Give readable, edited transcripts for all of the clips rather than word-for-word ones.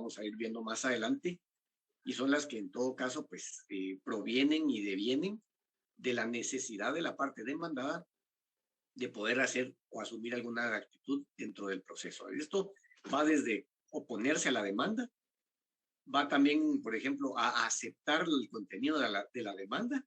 vamos a ir viendo más adelante, y son las que en todo caso pues provienen y devienen de la necesidad de la parte demandada de poder hacer o asumir alguna actitud dentro del proceso. Esto va desde oponerse a la demanda, va también, por ejemplo, a aceptar el contenido de la demanda,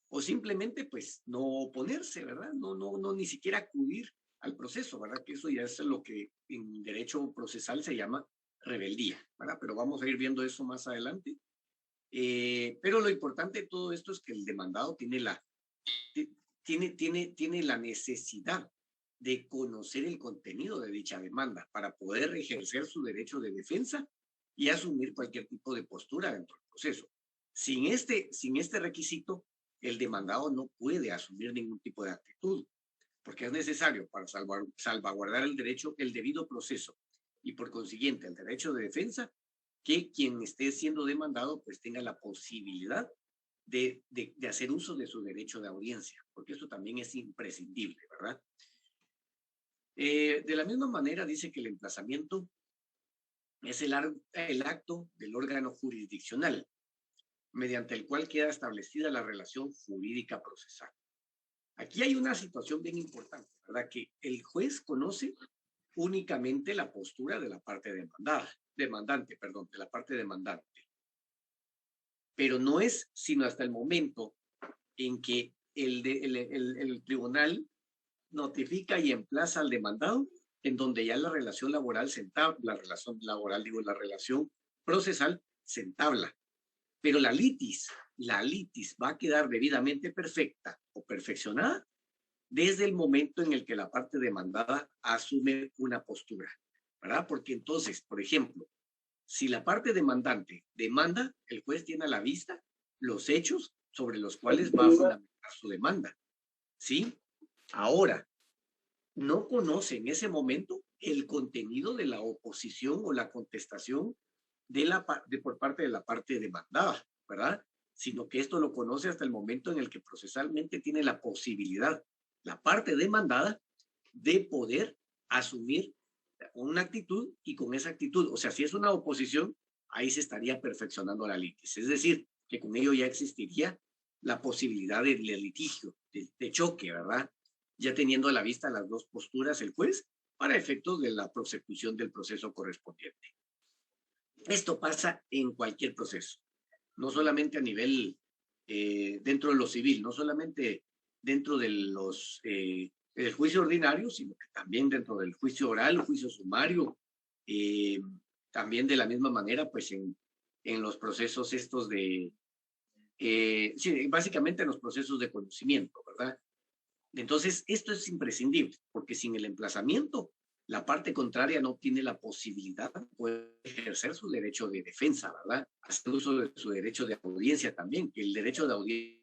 o simplemente pues no oponerse, ¿verdad? No ni siquiera acudir al proceso, ¿verdad? Que eso ya es lo que en derecho procesal se llama rebeldía, ¿verdad? Pero vamos a ir viendo eso más adelante. Pero lo importante de todo esto es que el demandado tiene la necesidad de conocer el contenido de dicha demanda para poder ejercer su derecho de defensa y asumir cualquier tipo de postura dentro del proceso. Sin este requisito, el demandado no puede asumir ningún tipo de actitud, porque es necesario para salvaguardar el derecho, el debido proceso y por consiguiente el derecho de defensa, que quien esté siendo demandado pues tenga la posibilidad de hacer uso de su derecho de audiencia, porque esto también es imprescindible, ¿verdad? De la misma manera dice que el emplazamiento es el acto del órgano jurisdiccional, mediante el cual queda establecida la relación jurídica procesal. Aquí hay una situación bien importante, ¿verdad? Que el juez conoce únicamente la postura de la parte demandante, de la parte demandante. Pero no es sino hasta el momento en que el tribunal notifica y emplaza al demandado, en donde ya la relación laboral la relación procesal se entabla. Pero la litis va a quedar debidamente perfecta o perfeccionada desde el momento en el que la parte demandada asume una postura, ¿verdad? Porque entonces, por ejemplo, si la parte demandante demanda, el juez tiene a la vista los hechos sobre los cuales va a fundamentar su demanda, ¿sí? Ahora, no conoce en ese momento el contenido de la oposición o la contestación por parte de la parte demandada, ¿verdad? Sino que esto lo conoce hasta el momento en el que procesalmente tiene la posibilidad, la parte demandada, de poder asumir una actitud y con esa actitud, o sea, si es una oposición, ahí se estaría perfeccionando la litis. Es decir, que con ello ya existiría la posibilidad de litigio, de choque, ¿verdad? Ya teniendo a la vista las dos posturas el juez para efectos de la prosecución del proceso correspondiente. Esto pasa en cualquier proceso, no solamente a nivel dentro de lo civil, no solamente dentro de el juicio ordinario, sino que también dentro del juicio oral, juicio sumario, también de la misma manera, pues en los procesos estos sí, básicamente en los procesos de conocimiento, ¿verdad? Entonces, esto es imprescindible, porque sin el emplazamiento, la parte contraria no tiene la posibilidad de poder ejercer su derecho de defensa, ¿verdad? Hacer uso de su derecho de audiencia también, que el derecho de audiencia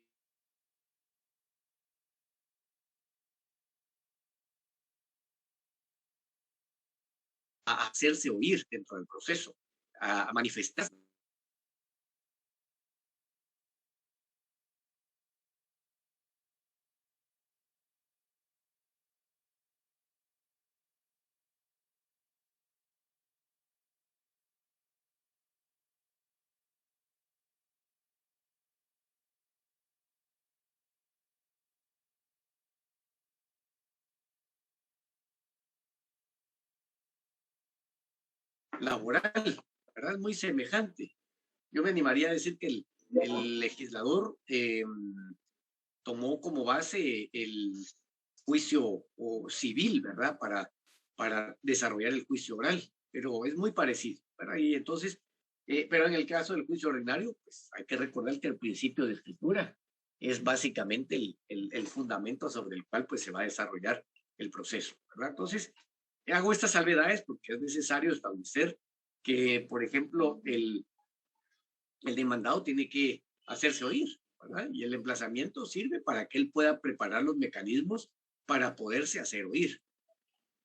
a hacerse oír dentro del proceso, a manifestarse. Laboral, ¿verdad? Muy semejante. Yo me animaría a decir que el legislador tomó como base el juicio civil, ¿verdad? Para desarrollar el juicio oral, pero es muy parecido, ¿verdad? Y entonces, pero en el caso del juicio ordinario, pues hay que recordar que el principio de escritura es básicamente el fundamento sobre el cual pues se va a desarrollar el proceso, ¿verdad? Entonces, hago estas salvedades porque es necesario establecer que, por ejemplo, el demandado tiene que hacerse oír, ¿verdad? Y el emplazamiento sirve para que él pueda preparar los mecanismos para poderse hacer oír.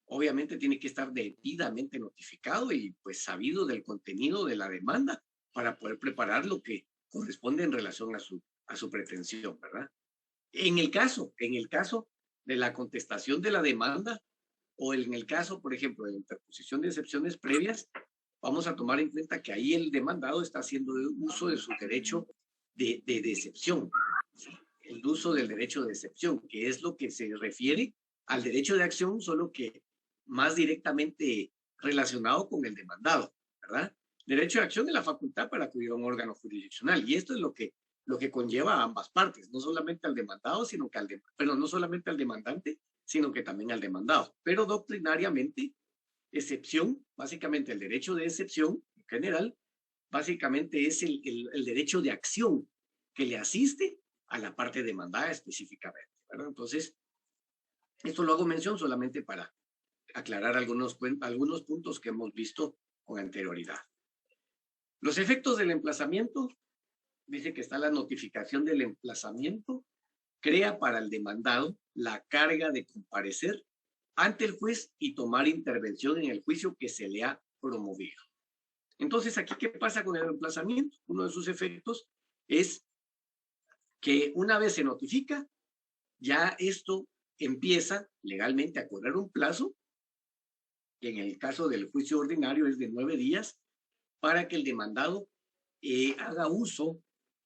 Obviamente tiene que estar debidamente notificado y pues sabido del contenido de la demanda para poder preparar lo que corresponde en relación a su pretensión, ¿verdad? En el caso de la contestación de la demanda o en el caso, por ejemplo, de interposición de excepciones previas, vamos a tomar en cuenta que ahí el demandado está haciendo uso de su derecho de excepción, el uso del derecho de excepción, que es lo que se refiere al derecho de acción, solo que más directamente relacionado con el demandado, ¿verdad? Derecho de acción es la facultad para acudir a un órgano jurisdiccional, y esto es lo que conlleva a ambas partes, no solamente al demandado, sino que no solamente al demandante, sino que también al demandado. Pero doctrinariamente, excepción, básicamente el derecho de excepción en general, básicamente es el derecho de acción que le asiste a la parte demandada específicamente, ¿verdad? Entonces, esto lo hago mención solamente para aclarar algunos puntos que hemos visto con anterioridad. Los efectos del emplazamiento, dice que está la notificación del emplazamiento, crea para el demandado la carga de comparecer ante el juez y tomar intervención en el juicio que se le ha promovido. Entonces, aquí, ¿qué pasa con el emplazamiento? Uno de sus efectos es que una vez se notifica, ya esto empieza legalmente a correr un plazo, que en el caso del juicio ordinario es de 9 días, para que el demandado haga uso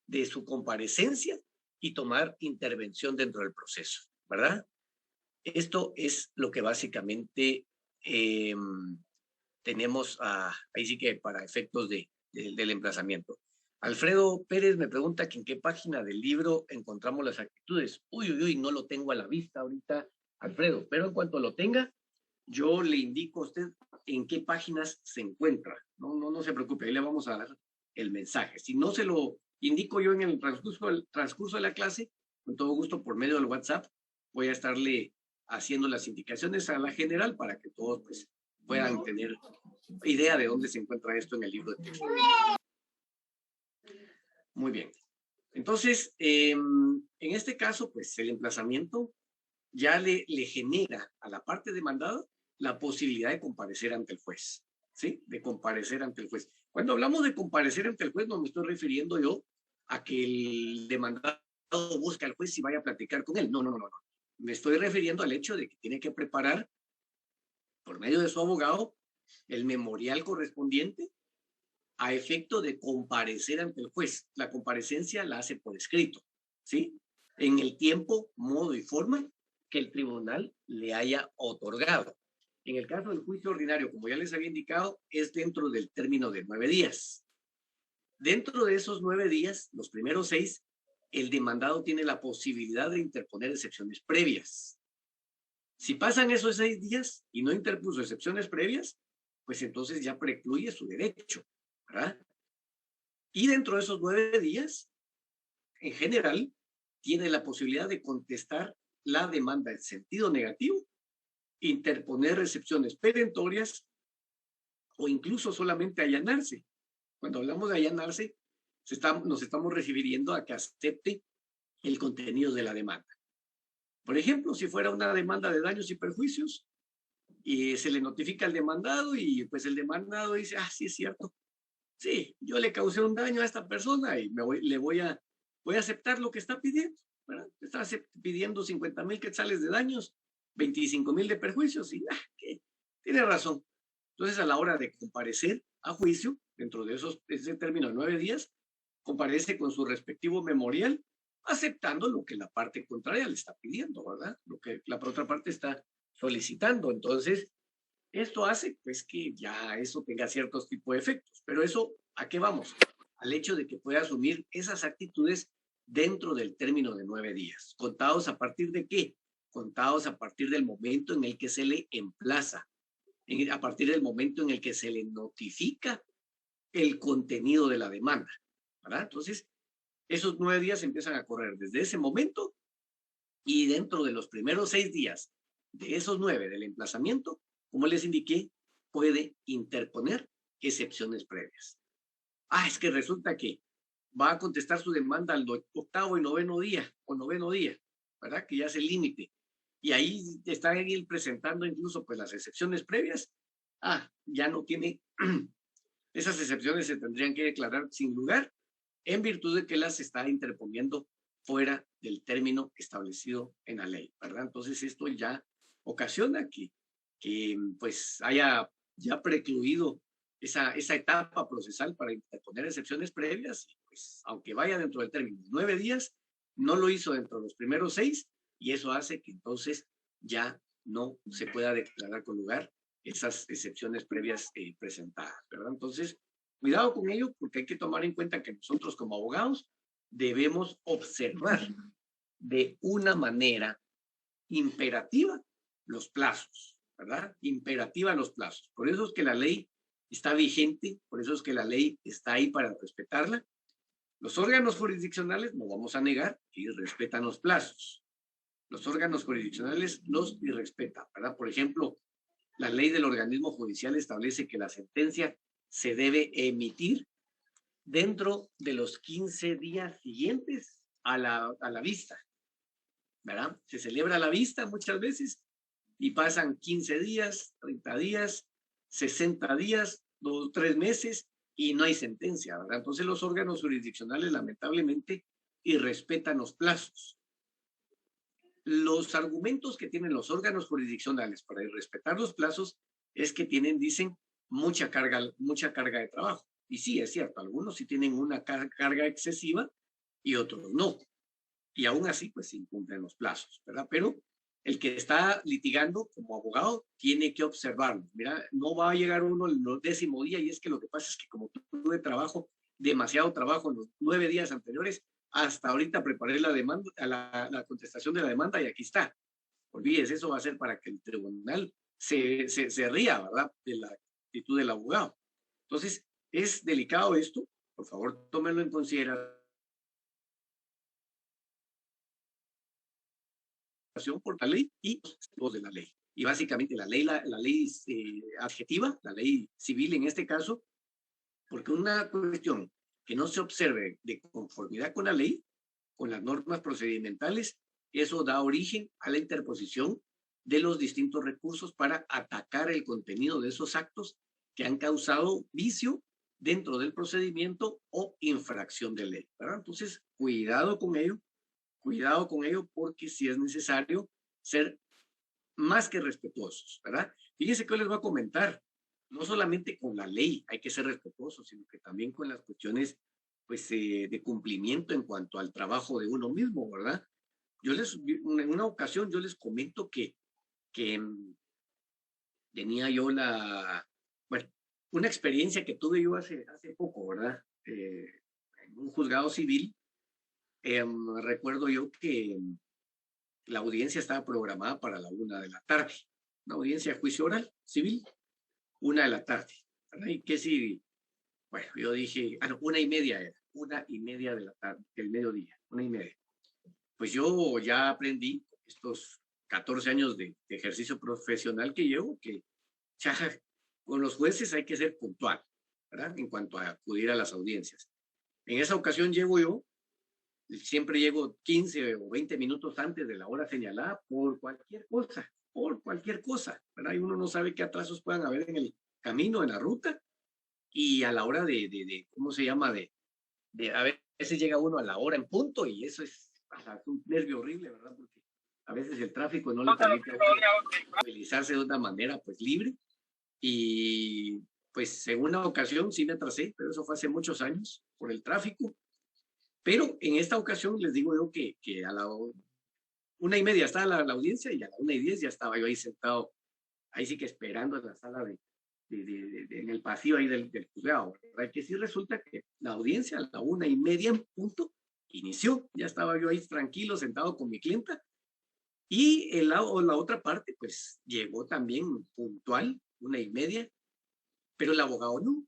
de su comparecencia y tomar intervención dentro del proceso, ¿verdad? Esto es lo que básicamente tenemos ahí sí que para efectos del emplazamiento. Alfredo Pérez me pregunta que en qué página del libro encontramos las actitudes. Uy, no lo tengo a la vista ahorita, Alfredo, pero en cuanto lo tenga, yo le indico a usted en qué páginas se encuentra. No se preocupe, ahí le vamos a dar el mensaje. Si no se lo indico yo en el transcurso de la clase, con todo gusto por medio del WhatsApp, voy a estarle haciendo las indicaciones a la general para que todos pues, puedan tener idea de dónde se encuentra esto en el libro de texto. Muy bien. Entonces, en este caso, pues el emplazamiento ya le genera a la parte demandada la posibilidad de comparecer ante el juez, ¿sí? De comparecer ante el juez. Cuando hablamos de comparecer ante el juez, no me estoy refiriendo yo a que el demandado busque al juez y vaya a platicar con él. No. Me estoy refiriendo al hecho de que tiene que preparar, por medio de su abogado, el memorial correspondiente a efecto de comparecer ante el juez. La comparecencia la hace por escrito, ¿sí? En el tiempo, modo y forma que el tribunal le haya otorgado. En el caso del juicio ordinario, como ya les había indicado, es dentro del término de 9 días. Dentro de esos 9 días, los primeros 6, el demandado tiene la posibilidad de interponer excepciones previas. Si pasan esos 6 días y no interpuso excepciones previas, pues entonces ya precluye su derecho, ¿verdad? Y dentro de esos 9 días, en general, tiene la posibilidad de contestar la demanda en sentido negativo, interponer excepciones perentorias o incluso solamente allanarse. Cuando hablamos de allanarse, nos estamos refiriendo a que acepte el contenido de la demanda. Por ejemplo, si fuera una demanda de daños y perjuicios y se le notifica al demandado y pues el demandado dice, sí es cierto, sí, yo le causé un daño a esta persona y voy a aceptar lo que está pidiendo, ¿verdad? Está pidiendo 50,000 quetzales de daños, 25,000 de perjuicios y tiene razón. Entonces, a la hora de comparecer a juicio, dentro de ese término de 9 días, comparece con su respectivo memorial, aceptando lo que la parte contraria le está pidiendo, ¿verdad? Lo que la otra parte está solicitando. Entonces, esto hace pues que ya eso tenga ciertos tipos de efectos. Pero eso, ¿a qué vamos? Al hecho de que pueda asumir esas actitudes dentro del término de 9 días. ¿Contados a partir de qué? Contados a partir del momento en el que se le emplaza, a partir del momento en el que se le notifica el contenido de la demanda, ¿verdad? Entonces, esos 9 días empiezan a correr desde ese momento y dentro de los primeros 6 días de esos 9 del emplazamiento, como les indiqué, puede interponer excepciones previas. Es que resulta que va a contestar su demanda al 8º y 9º día, o 9º día, ¿verdad? Que ya es el límite. Y ahí está él presentando incluso pues las excepciones previas. Ya no tiene, esas excepciones se tendrían que declarar sin lugar en virtud de que las está interponiendo fuera del término establecido en la ley, ¿verdad? Entonces esto ya ocasiona que pues haya ya precluido esa etapa procesal para interponer excepciones previas, pues aunque vaya dentro del término 9 días, no lo hizo dentro de los primeros 6 y eso hace que entonces ya no se pueda declarar con lugar esas excepciones previas presentadas, ¿verdad? Entonces, cuidado con ello porque hay que tomar en cuenta que nosotros como abogados debemos observar de una manera imperativa los plazos, ¿verdad? Imperativa los plazos. Por eso es que la ley está vigente, por eso es que la ley está ahí para respetarla. Los órganos jurisdiccionales, no vamos a negar, que respetan los plazos. Los órganos jurisdiccionales los irrespetan, ¿verdad? Por ejemplo, la ley del organismo judicial establece que la sentencia se debe emitir dentro de los 15 días siguientes a la vista, ¿verdad? Se celebra la vista muchas veces y pasan 15 días, 30 días, 60 días, 2, 3 meses y no hay sentencia, ¿verdad? Entonces los órganos jurisdiccionales lamentablemente irrespetan los plazos. Los argumentos que tienen los órganos jurisdiccionales para irrespetar los plazos es que tienen, dicen, mucha carga de trabajo. Y sí, es cierto, algunos sí tienen una carga excesiva y otros no. Y aún así, pues se incumplen los plazos, ¿verdad? Pero el que está litigando como abogado tiene que observarlo. Mira, no va a llegar uno el 10º día y es que lo que pasa es que como tuve trabajo, demasiado trabajo en los 9 días anteriores, hasta ahorita preparé la demanda, la contestación de la demanda y aquí está. Olvídese, eso va a ser para que el tribunal se ría, ¿verdad? De la actitud del abogado. Entonces, es delicado esto. Por favor, tómenlo en consideración por la ley y los de la ley. Y básicamente la ley adjetiva, la ley civil en este caso, porque una cuestión que no se observe de conformidad con la ley, con las normas procedimentales, eso da origen a la interposición de los distintos recursos para atacar el contenido de esos actos que han causado vicio dentro del procedimiento o infracción de ley, ¿verdad? Entonces, cuidado con ello porque sí es necesario ser más que respetuosos, ¿verdad? Fíjense que hoy les voy a comentar, no solamente con la ley hay que ser respetuosos, sino que también con las cuestiones pues, de cumplimiento en cuanto al trabajo de uno mismo, ¿verdad? En una ocasión yo les comento que tenía yo bueno, una experiencia que tuve yo hace poco, ¿verdad? En un juzgado civil, recuerdo yo que la audiencia estaba programada para la 1 de la tarde, una audiencia de juicio oral civil, 1 de la tarde, ¿verdad? Y que si, bueno, yo dije, no, 1:30 era, 1:30 de la tarde, del mediodía, 1:30. Pues yo ya aprendí estos 14 años de ejercicio profesional que llevo, que ya con los jueces hay que ser puntual, ¿verdad? En cuanto a acudir a las audiencias. En esa ocasión llego yo, siempre llego 15 o 20 minutos antes de la hora señalada por cualquier cosa, ¿verdad? Y uno no sabe qué atrasos puedan haber en el camino, en la ruta, y a la hora ¿cómo se llama? A veces llega uno a la hora en punto y eso es un nervio horrible, ¿verdad? Porque a veces el tráfico no le permite movilizarse de una manera pues libre y pues en una ocasión sí me atrasé, pero eso fue hace muchos años por el tráfico. Pero en esta ocasión les digo yo que a la 1:30 estaba la audiencia y a la 1:10 ya estaba yo ahí sentado, ahí sí que esperando en la sala en el pasillo ahí del juzgado, ¿verdad? Que sí resulta que la audiencia a la 1:30 en punto inició, ya estaba yo ahí tranquilo sentado con mi clienta y la otra parte pues llegó también puntual, 1:30, pero el abogado no.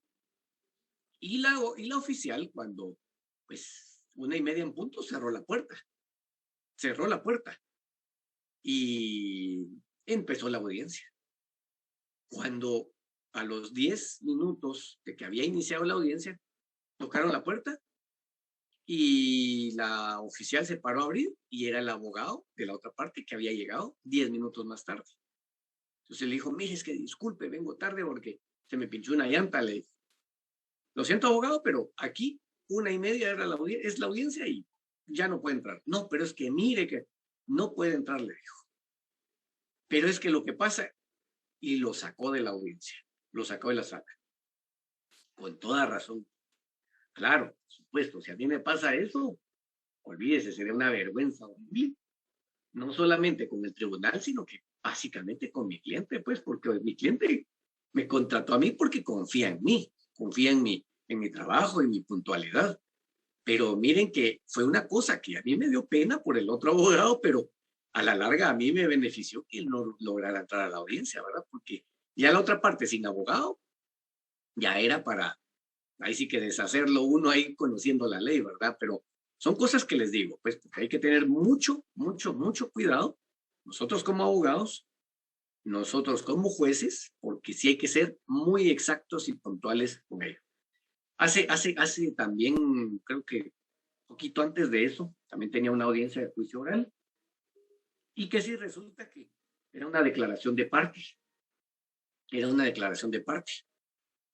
Y la oficial cuando pues 1:30 en punto cerró la puerta y empezó la audiencia. Cuando a los 10 minutos de que había iniciado la audiencia, tocaron la puerta y la oficial se paró a abrir y era el abogado de la otra parte que había llegado 10 minutos más tarde. Entonces le dijo, mire, es que disculpe, vengo tarde porque se me pinchó una llanta. Le dijo, lo siento, abogado, pero aquí 1:30 es la audiencia y ya no puede entrar. No, pero es que mire que no puede entrar, le dijo. Pero es que lo que pasa, y lo sacó de la audiencia, lo sacó de la sala. Con toda razón. Claro, por supuesto, si a mí me pasa eso, olvídese, sería una vergüenza horrible. No solamente con el tribunal, sino que básicamente con mi cliente, pues, porque mi cliente me contrató a mí porque confía en mí, confía en mi trabajo, en mi puntualidad. Pero miren que fue una cosa que a mí me dio pena por el otro abogado, pero a la larga a mí me benefició que él no lograra entrar a la audiencia, ¿verdad? Porque ya la otra parte sin abogado ya era para, ahí sí que deshacerlo uno ahí conociendo la ley, ¿verdad? Pero son cosas que les digo, pues, porque hay que tener mucho, mucho, mucho cuidado. Nosotros como abogados, nosotros como jueces, porque sí hay que ser muy exactos y puntuales con ello. Hace también, creo que poquito antes de eso, también tenía una audiencia de juicio oral y que sí resulta que era una declaración de partes. Era una declaración de partes.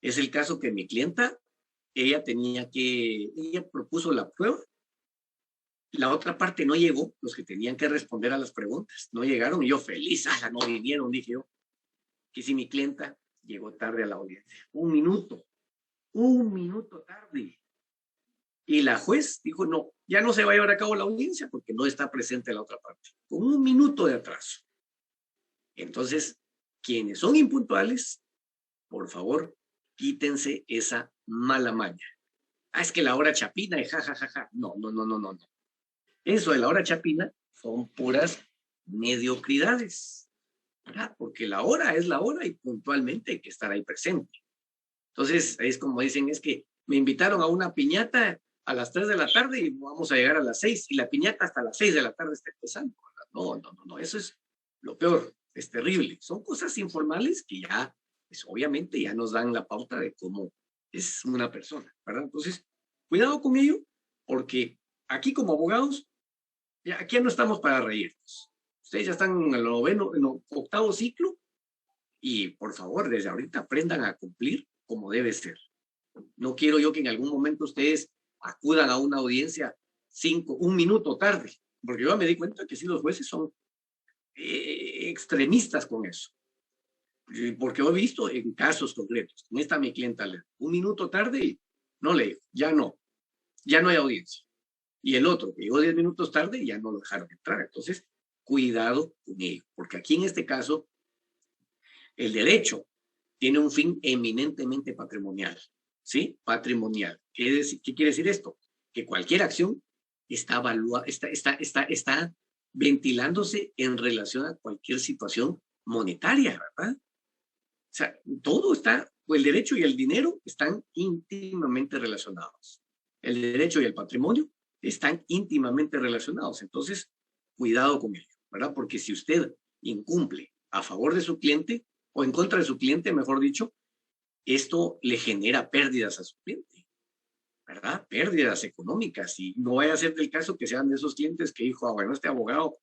Es el caso que mi clienta, ella propuso la prueba, la otra parte no llegó, los que tenían que responder a las preguntas, no llegaron y yo feliz, no vinieron, dije yo, que si mi clienta llegó tarde a la audiencia, un minuto tarde. Y la juez dijo, no, ya no se va a llevar a cabo la audiencia porque no está presente la otra parte, con un minuto de atraso. Entonces, quienes son impuntuales, por favor, quítense esa mala maña. Es que la hora chapina y jajajaja. No. Eso de la hora chapina son puras mediocridades, ¿verdad? Porque la hora es la hora y puntualmente hay que estar ahí presente. Entonces, es como dicen, es que me invitaron a una piñata a las 3 de la tarde y vamos a llegar a las 6 y la piñata hasta las 6 de la tarde está empezando. No, eso es lo peor, es terrible. Son cosas informales que ya, pues obviamente ya nos dan la pauta de cómo es una persona, ¿verdad? Entonces, cuidado con ello, porque aquí como abogados, aquí ya no estamos para reírnos. Ustedes ya están en el octavo ciclo y por favor, desde ahorita aprendan a cumplir como debe ser. No quiero yo que en algún momento ustedes acudan a una audiencia un minuto tarde, porque yo me di cuenta que sí los jueces son extremistas con eso. Porque he visto en casos concretos, en esta mi clienta, un minuto tarde y no le digo, ya no hay audiencia. Y el otro, que llegó 10 minutos tarde, ya no lo dejaron entrar. Entonces, cuidado con ello, porque aquí en este caso, el derecho tiene un fin eminentemente patrimonial, ¿sí? Patrimonial. ¿Qué quiere decir esto? Que cualquier acción está ventilándose en relación a cualquier situación monetaria, ¿verdad? O sea, todo está, el derecho y el dinero están íntimamente relacionados. El derecho y el patrimonio están íntimamente relacionados. Entonces, cuidado con ello, ¿verdad? Porque si usted incumple a favor de su cliente o en contra de su cliente, mejor dicho, esto le genera pérdidas a su cliente, ¿verdad? Pérdidas económicas. Y no vaya a ser del caso que sean de esos clientes que dijo, bueno, este abogado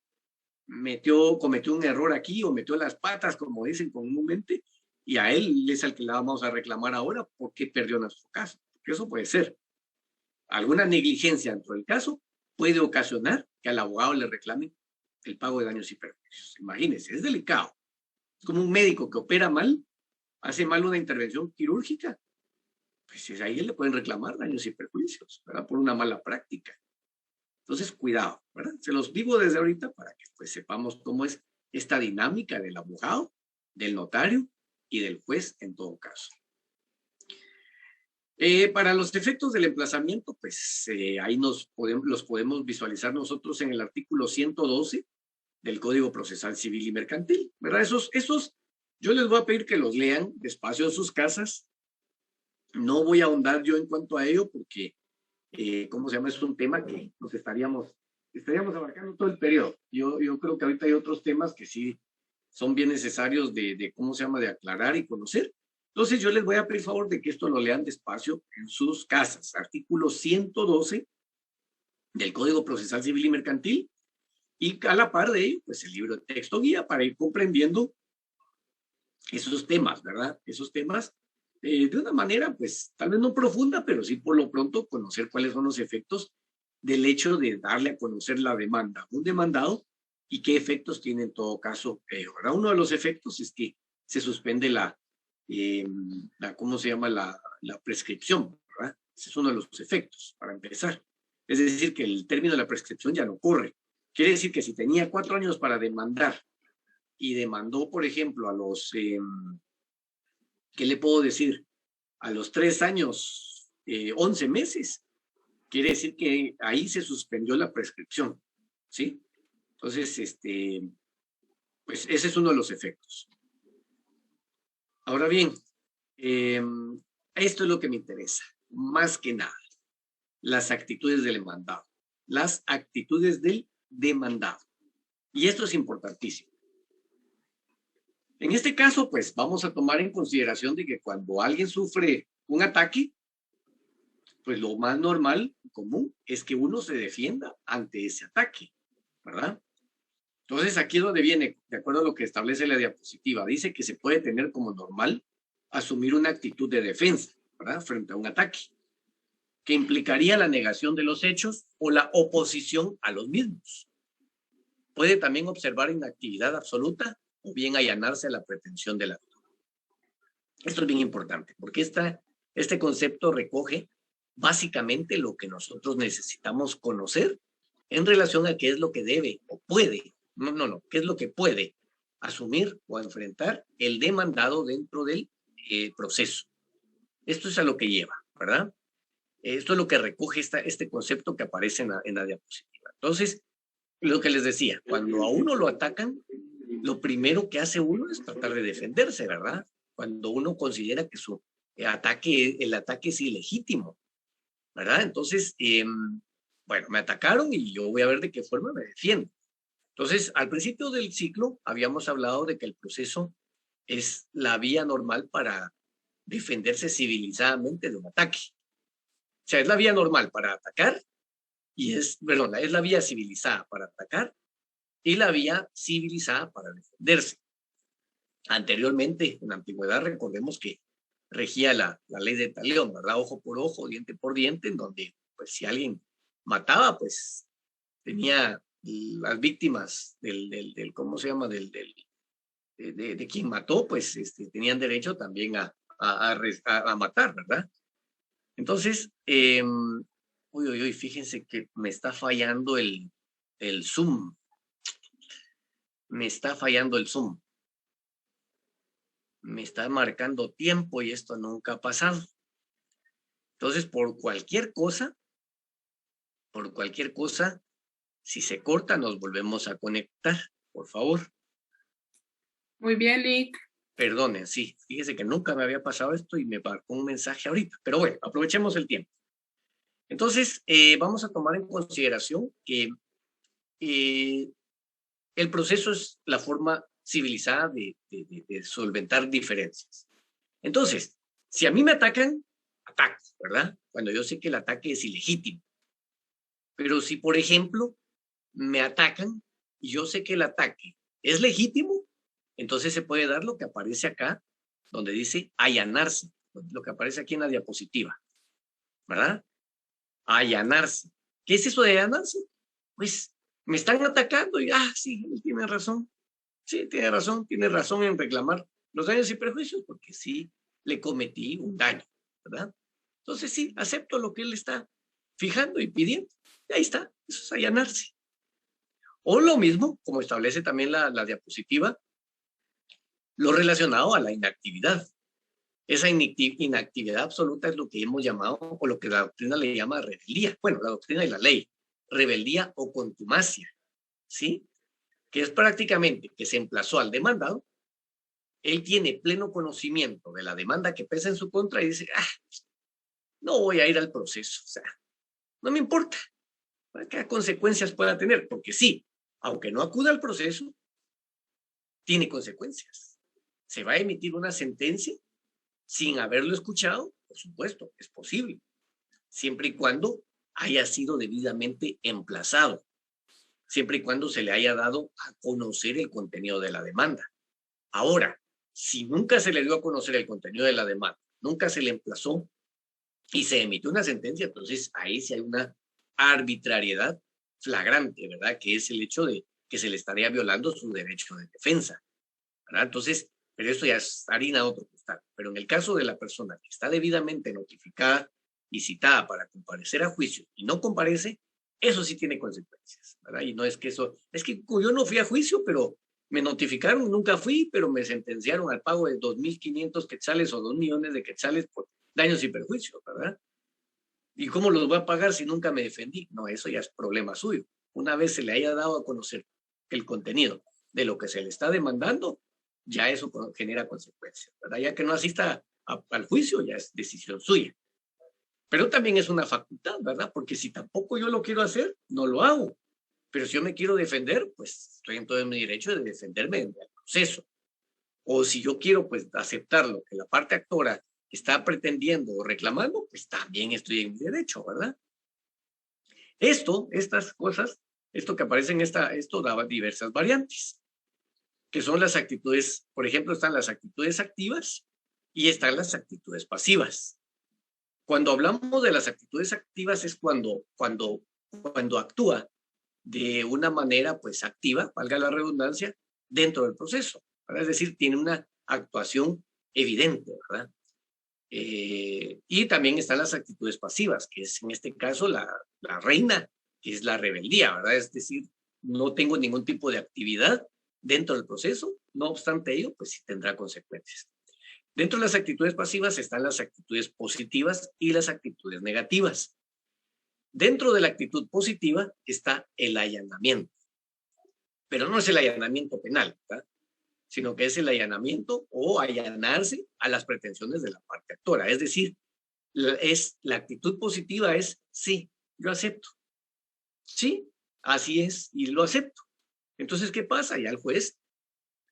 cometió un error aquí o metió las patas, como dicen comúnmente, y a él es al que le vamos a reclamar ahora porque perdió nuestro caso. Porque eso puede ser. Alguna negligencia dentro del caso puede ocasionar que al abogado le reclamen el pago de daños y perjuicios. Imagínense, es delicado. Es como un médico que opera mal, hace mal una intervención quirúrgica, pues ahí le pueden reclamar daños y perjuicios, ¿verdad? Por una mala práctica. Entonces, cuidado, ¿verdad? Se los digo desde ahorita para que pues sepamos cómo es esta dinámica del abogado, del notario y del juez en todo caso. Para los efectos del emplazamiento, pues ahí los podemos visualizar nosotros en el artículo 112 del Código Procesal Civil y Mercantil, ¿verdad? Esos yo les voy a pedir que los lean despacio en sus casas. No voy a ahondar yo en cuanto a ello porque, ¿cómo se llama? Es un tema que nos estaríamos abarcando todo el periodo. Yo creo que ahorita hay otros temas que sí son bien necesarios de ¿cómo se llama? De aclarar y conocer. Entonces yo les voy a pedir favor de que esto lo lean despacio en sus casas. Artículo 112 del Código Procesal Civil y Mercantil. Y a la par de ello, pues el libro de texto guía para ir comprendiendo esos temas, ¿verdad? Esos temas de una manera, pues, tal vez no profunda, pero sí por lo pronto conocer cuáles son los efectos del hecho de darle a conocer la demanda a un demandado y qué efectos tiene en todo caso, ¿verdad? Uno de los efectos es que se suspende la ¿cómo se llama? La prescripción, ¿verdad? Ese es uno de los efectos, para empezar. Es decir, que el término de la prescripción ya no corre. Quiere decir que si tenía 4 años para demandar y demandó, por ejemplo, a los, ¿qué le puedo decir? A los 3 años, 11 meses, quiere decir que ahí se suspendió la prescripción, ¿sí? Entonces, pues ese es uno de los efectos. Ahora bien, esto es lo que me interesa, más que nada, las actitudes del demandado. Las actitudes del demandado. Y esto es importantísimo. En este caso, pues vamos a tomar en consideración de que cuando alguien sufre un ataque, pues lo más normal, común, es que uno se defienda ante ese ataque, ¿verdad? Entonces, aquí es donde viene, de acuerdo a lo que establece la diapositiva, dice que se puede tener como normal asumir una actitud de defensa, ¿verdad? Frente a un ataque, que implicaría la negación de los hechos o la oposición a los mismos. Puede también observar inactividad absoluta o bien allanarse a la pretensión del actor. Esto es bien importante, porque este concepto recoge básicamente lo que nosotros necesitamos conocer en relación a qué es lo que debe o puede, qué es lo que puede asumir o enfrentar el demandado dentro del proceso. Esto es a lo que lleva, ¿verdad? Esto es lo que recoge este concepto que aparece en la diapositiva. Entonces, lo que les decía, cuando a uno lo atacan, lo primero que hace uno es tratar de defenderse, ¿verdad? Cuando uno considera que el ataque es ilegítimo, ¿verdad? Entonces, bueno, me atacaron y yo voy a ver de qué forma me defiendo. Entonces, al principio del ciclo habíamos hablado de que el proceso es la vía normal para defenderse civilizadamente de un ataque. O sea, es la vía normal para atacar es la vía civilizada para atacar y la vía civilizada para defenderse. Anteriormente, en la antigüedad, recordemos que regía la ley de talión, ¿verdad? Ojo por ojo, diente por diente, en donde, pues, si alguien mataba, pues, tenía las víctimas ¿cómo se llama? De quien mató, pues, tenían derecho también a matar, ¿verdad? Entonces, fíjense que me está fallando el Zoom. Me está fallando el Zoom. Me está marcando tiempo y esto nunca ha pasado. Entonces, por cualquier cosa, si se corta, nos volvemos a conectar, por favor. Muy bien, Lick. Perdonen, sí, fíjese que nunca me había pasado esto y me marcó un mensaje ahorita, pero bueno, aprovechemos el tiempo. Entonces, vamos a tomar en consideración que el proceso es la forma civilizada de solventar diferencias. Entonces, si a mí me atacan, ataco, ¿verdad? Cuando yo sé que el ataque es ilegítimo. Pero si, por ejemplo, me atacan y yo sé que el ataque es legítimo, entonces se puede dar lo que aparece acá, donde dice allanarse, lo que aparece aquí en la diapositiva, ¿verdad? Allanarse. ¿Qué es eso de allanarse? Pues me están atacando y, sí, él tiene razón. Sí, tiene razón en reclamar los daños y perjuicios, porque sí le cometí un daño, ¿verdad? Entonces sí, acepto lo que él está fijando y pidiendo. Y ahí está, eso es allanarse. O lo mismo, como establece también la diapositiva, lo relacionado a la inactividad. Esa inactividad absoluta es lo que hemos llamado, o lo que la doctrina le llama rebeldía. Bueno, la doctrina y la ley, rebeldía o contumacia, ¿sí? Que es prácticamente que se emplazó al demandado, él tiene pleno conocimiento de la demanda que pesa en su contra y dice, no voy a ir al proceso, o sea, no me importa, ¿qué consecuencias pueda tener? Porque sí, aunque no acuda al proceso, tiene consecuencias. Se va a emitir una sentencia sin haberlo escuchado, por supuesto, es posible, siempre y cuando haya sido debidamente emplazado, siempre y cuando se le haya dado a conocer el contenido de la demanda. Ahora, si nunca se le dio a conocer el contenido de la demanda, nunca se le emplazó y se emitió una sentencia, entonces ahí sí hay una arbitrariedad flagrante, ¿verdad? Que es el hecho de que se le estaría violando su derecho de defensa, ¿verdad? Entonces, pero esto ya es harina de otro costal. contestar. Pero en el caso de la persona que está debidamente notificada y citada para comparecer a juicio y no comparece, eso sí tiene consecuencias, ¿verdad? Y no es que eso, es que yo no fui a juicio, pero me notificaron, nunca fui, pero me sentenciaron al pago de 2.500 quetzales o 2 millones de quetzales por daños y perjuicios, ¿verdad? ¿Y cómo los voy a pagar si nunca me defendí? No, eso ya es problema suyo. Una vez se le haya dado a conocer el contenido de lo que se le está demandando, ya eso genera consecuencias, ¿verdad? Ya que no asista al juicio, ya es decisión suya. Pero también es una facultad, ¿verdad? Porque si tampoco yo lo quiero hacer, no lo hago. Pero si yo me quiero defender, pues estoy en todo mi derecho de defenderme en el proceso. O si yo quiero, pues, aceptar lo que la parte actora está pretendiendo o reclamando, pues también estoy en mi derecho, ¿verdad? Estas cosas, esto que aparece en esto daba diversas variantes, que son las actitudes, por ejemplo, están las actitudes activas y están las actitudes pasivas. Cuando hablamos de las actitudes activas es cuando actúa de una manera, pues, activa, valga la redundancia, dentro del proceso, ¿verdad? Es decir, tiene una actuación evidente, ¿verdad? Y también están las actitudes pasivas, que es en este caso la reina, que es la rebeldía, ¿verdad? Es decir, no tengo ningún tipo de actividad dentro del proceso, no obstante ello, pues sí tendrá consecuencias. Dentro de las actitudes pasivas están las actitudes positivas y las actitudes negativas. Dentro de la actitud positiva está el allanamiento, pero no es el allanamiento penal, ¿verdad? Sino que es el allanamiento o allanarse a las pretensiones de la parte actora. Es decir, la actitud positiva es, sí, yo acepto. Sí, así es, y lo acepto. Entonces, ¿qué pasa? Ya el juez,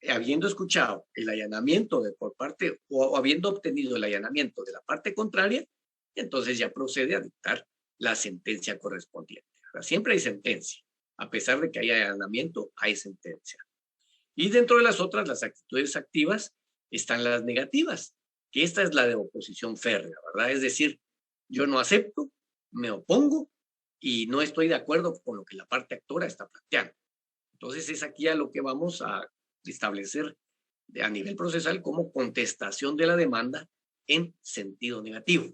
habiendo escuchado el allanamiento por parte, o habiendo obtenido el allanamiento de la parte contraria, entonces ya procede a dictar la sentencia correspondiente. O sea, siempre hay sentencia. A pesar de que haya allanamiento, hay sentencia. Y dentro de las otras, las actitudes activas, están las negativas, que esta es la de oposición férrea, ¿verdad? Es decir, yo no acepto, me opongo y no estoy de acuerdo con lo que la parte actora está planteando. Entonces es aquí a lo que vamos a establecer a nivel procesal como contestación de la demanda en sentido negativo,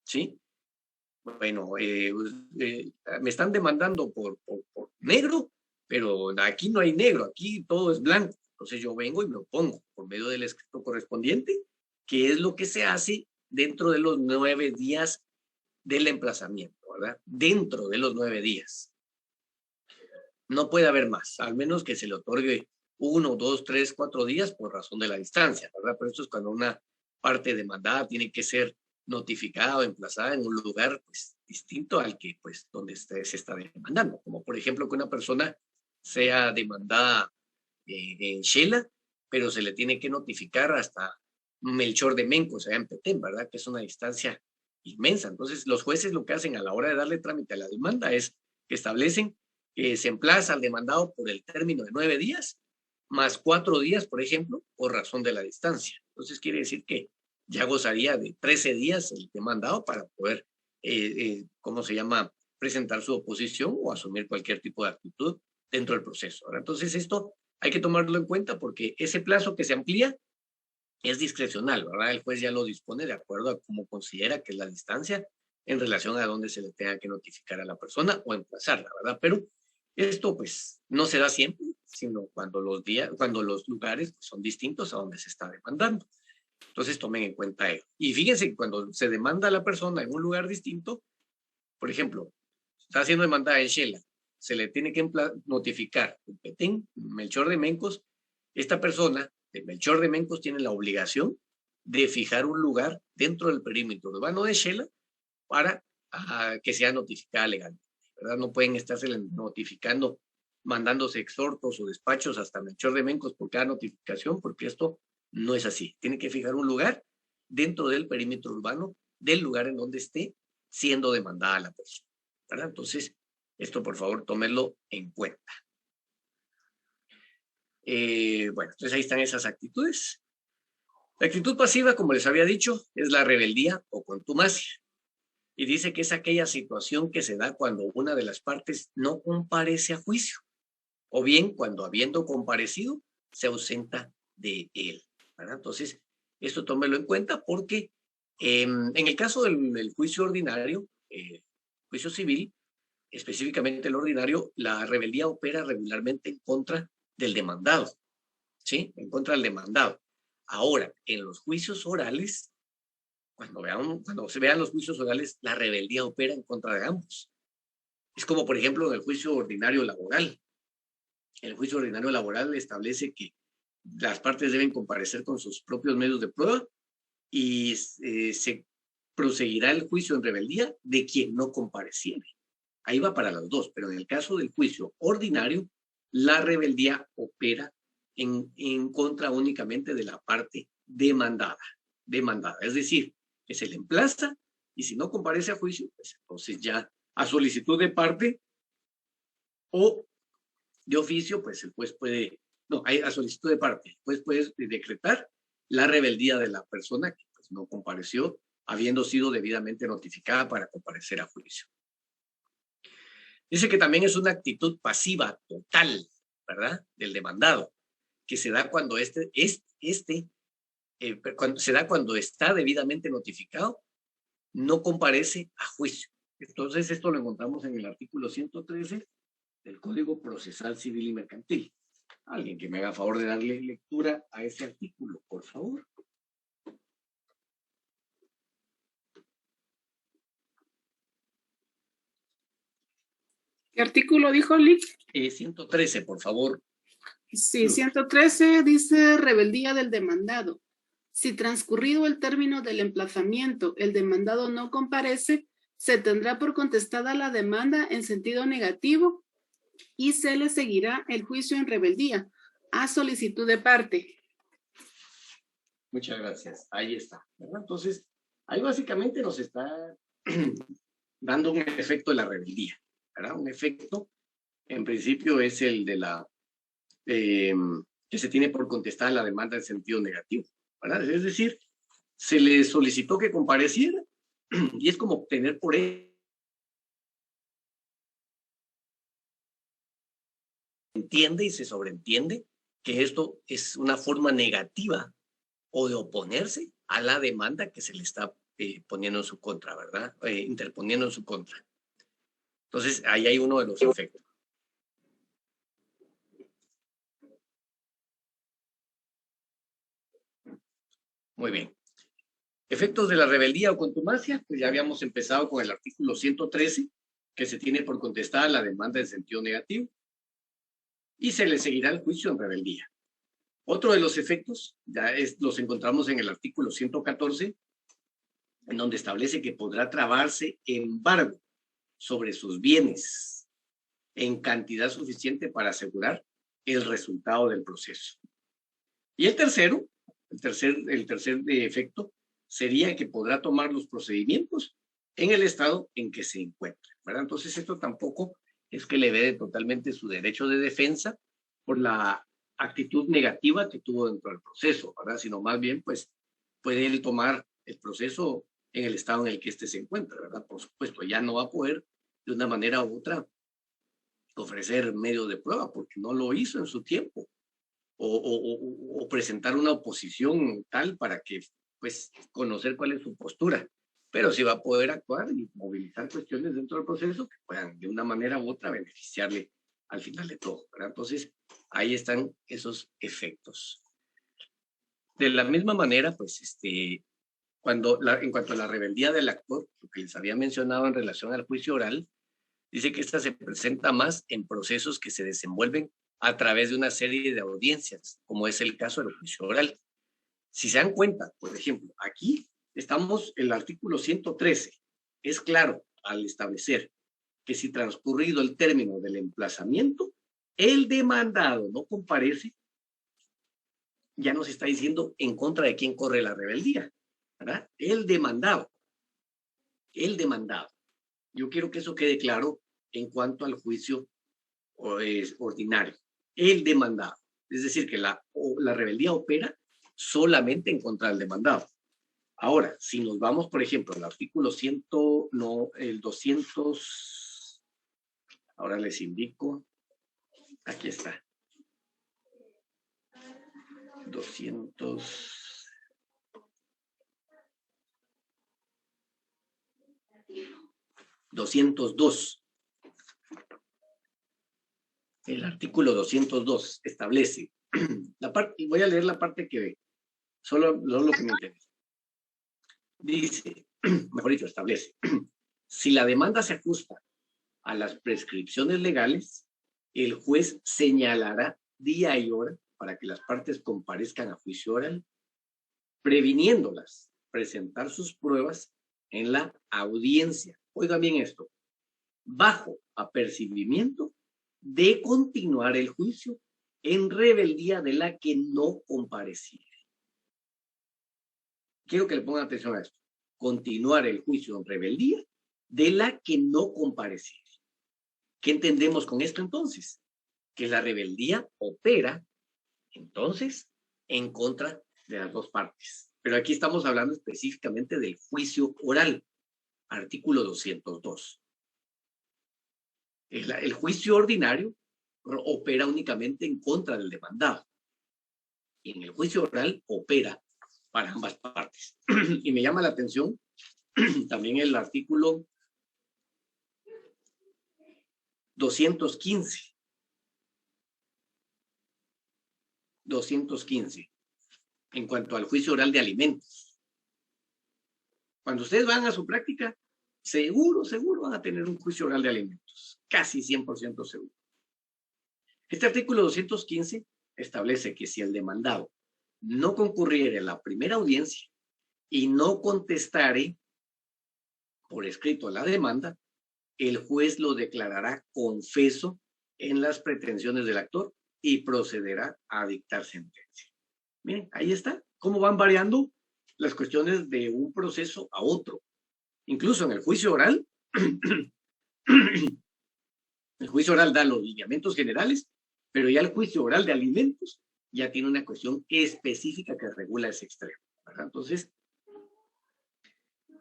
¿sí? Bueno, me están demandando por negro, pero aquí no hay negro, aquí todo es blanco. Entonces yo vengo y me opongo por medio del escrito correspondiente, que es lo que se hace dentro de los 9 días del emplazamiento, ¿verdad? Dentro de los 9 días. No puede haber más, al menos que se le otorgue 1, 2, 3, 4 días por razón de la distancia, ¿verdad? Pero esto es cuando una parte demandada tiene que ser notificada o emplazada en un lugar, pues, distinto al que, pues, donde se está demandando. Como, por ejemplo, que una persona sea demandada en Xela, pero se le tiene que notificar hasta Melchor de Menco, o sea, en Petén, ¿verdad? Que es una distancia inmensa. Entonces, los jueces lo que hacen a la hora de darle trámite a la demanda es que establecen que se emplaza al demandado por el término de 9 días, más 4 días, por ejemplo, por razón de la distancia. Entonces, quiere decir que ya gozaría de 13 días el demandado para poder, ¿cómo se llama?, presentar su oposición o asumir cualquier tipo de actitud dentro del proceso. ¿Verdad? Entonces, esto hay que tomarlo en cuenta porque ese plazo que se amplía es discrecional, ¿verdad? El juez ya lo dispone de acuerdo a cómo considera que es la distancia en relación a dónde se le tenga que notificar a la persona o emplazarla, ¿verdad? Pero esto, pues, no se da siempre, sino cuando los lugares son distintos a donde se está demandando. Entonces, tomen en cuenta ello. Y fíjense que cuando se demanda a la persona en un lugar distinto, por ejemplo, está siendo demandada en Xela, se le tiene que notificar en Petén, Melchor de Mencos. Esta persona de Melchor de Mencos tiene la obligación de fijar un lugar dentro del perímetro urbano de Xela para que sea notificada legalmente, ¿verdad? No pueden estarse notificando, mandándose exhortos o despachos hasta Melchor de Mencos por cada notificación, porque esto no es así. Tiene que fijar un lugar dentro del perímetro urbano del lugar en donde esté siendo demandada la persona, ¿verdad? Entonces, esto por favor tómenlo en cuenta. Bueno, entonces ahí están esas actitudes. La actitud pasiva, como les había dicho, es la rebeldía o contumacia. Y dice que es aquella situación que se da cuando una de las partes no comparece a juicio, o bien cuando habiendo comparecido se ausenta de él, ¿verdad? Entonces, Esto tómelo en cuenta porque en el caso del juicio ordinario, juicio civil, específicamente el ordinario, la rebeldía opera regularmente en contra del demandado, ¿sí? En contra del demandado. Ahora, en los juicios orales, cuando se vean los juicios orales, la rebeldía opera en contra de ambos. Es como, por ejemplo, en el juicio ordinario laboral. El juicio ordinario laboral establece que las partes deben comparecer con sus propios medios de prueba y se proseguirá el juicio en rebeldía de quien no compareciere. Ahí va para los dos, pero en el caso del juicio ordinario, la rebeldía opera en contra únicamente de la parte demandada. Es decir, que se le emplaza y si no comparece a juicio, pues entonces ya a solicitud de parte o de oficio, pues el juez puede, no, a solicitud de parte, el juez puede decretar la rebeldía de la persona que pues, no compareció, habiendo sido debidamente notificada para comparecer a juicio. Dice que también es una actitud pasiva total, ¿verdad? Del demandado, que se da cuando cuando está debidamente notificado, no comparece a juicio. Entonces, esto lo encontramos en el artículo 113 del Código Procesal Civil y Mercantil. Alguien que me haga favor de darle lectura a ese artículo, por favor. ¿Qué artículo dijo, Lick? 113, por favor. Sí, 113 dice rebeldía del demandado. Si transcurrido el término del emplazamiento, el demandado no comparece, se tendrá por contestada la demanda en sentido negativo y se le seguirá el juicio en rebeldía a solicitud de parte. Muchas gracias. Ahí está, ¿verdad? Entonces, ahí básicamente nos está dando un efecto de la rebeldía, ¿verdad? Un efecto, en principio, es el de la que se tiene por contestar la demanda en sentido negativo, ¿verdad? Es decir, se le solicitó que compareciera y es como obtener por él. Entiende y se sobreentiende que esto es una forma negativa o de oponerse a la demanda que se le está poniendo en su contra, ¿verdad? Interponiendo en su contra. Entonces, ahí hay uno de los efectos. Muy bien. Efectos de la rebeldía o contumacia, pues ya habíamos empezado con el artículo 113, que se tiene por contestada la demanda en sentido negativo, y se le seguirá el juicio en rebeldía. Otro de los efectos, los encontramos en el artículo 114, en donde establece que podrá trabarse embargo sobre sus bienes en cantidad suficiente para asegurar el resultado del proceso. Y el tercer efecto sería que podrá tomar los procedimientos en el estado en que se encuentre, ¿verdad? Entonces esto tampoco es que le vede totalmente su derecho de defensa por la actitud negativa que tuvo dentro del proceso, ¿verdad? Sino más bien, pues, puede él tomar el proceso en el estado en el que éste se encuentra, ¿verdad? Por supuesto, ya no va a poder de una manera u otra ofrecer medio de prueba porque no lo hizo en su tiempo o presentar una oposición tal para que, pues, conocer cuál es su postura, pero sí va a poder actuar y movilizar cuestiones dentro del proceso que puedan de una manera u otra beneficiarle al final de todo, ¿verdad? Entonces, ahí están esos efectos. De la misma manera, pues, en cuanto a la rebeldía del actor, lo que les había mencionado en relación al juicio oral, dice que esta se presenta más en procesos que se desenvuelven a través de una serie de audiencias, como es el caso del juicio oral. Si se dan cuenta, por ejemplo, aquí estamos en el artículo 113. Es claro al establecer que si transcurrido el término del emplazamiento, el demandado no comparece, ya nos está diciendo en contra de quién corre la rebeldía, ¿verdad? El demandado. Yo quiero que eso quede claro en cuanto al juicio ordinario. El demandado. Es decir, que la rebeldía opera solamente en contra del demandado. Ahora, si nos vamos, por ejemplo, al artículo 100, no, el 200, ahora les indico, aquí está. 200, 202. El artículo 202 establece, voy a leer la parte que solo lo que me interesa. Dice, mejor dicho, establece, si la demanda se ajusta a las prescripciones legales, el juez señalará día y hora para que las partes comparezcan a juicio oral, previniéndolas presentar sus pruebas en la audiencia. Oigan bien esto, bajo apercibimiento de continuar el juicio en rebeldía de la que no compareciere. Quiero que le pongan atención a esto. Continuar el juicio en rebeldía de la que no compareciere. ¿Qué entendemos con esto entonces? Que la rebeldía opera, entonces, en contra de las dos partes. Pero aquí estamos hablando específicamente del juicio oral, artículo 202. El juicio ordinario opera únicamente en contra del demandado. Y en el juicio oral opera para ambas partes. Y me llama la atención también el artículo 215. 215. En cuanto al juicio oral de alimentos. Cuando ustedes van a su práctica, seguro van a tener un juicio oral de alimentos. Casi 100% seguro. Este artículo 215 establece que si el demandado no concurriere a la primera audiencia y no contestare por escrito a la demanda, el juez lo declarará confeso en las pretensiones del actor y procederá a dictar sentencia. Miren, ahí está, cómo van variando las cuestiones de un proceso a otro. Incluso en el juicio oral, el juicio oral da los lineamientos generales, pero ya el juicio oral de alimentos ya tiene una cuestión específica que regula ese extremo, ¿verdad? Entonces,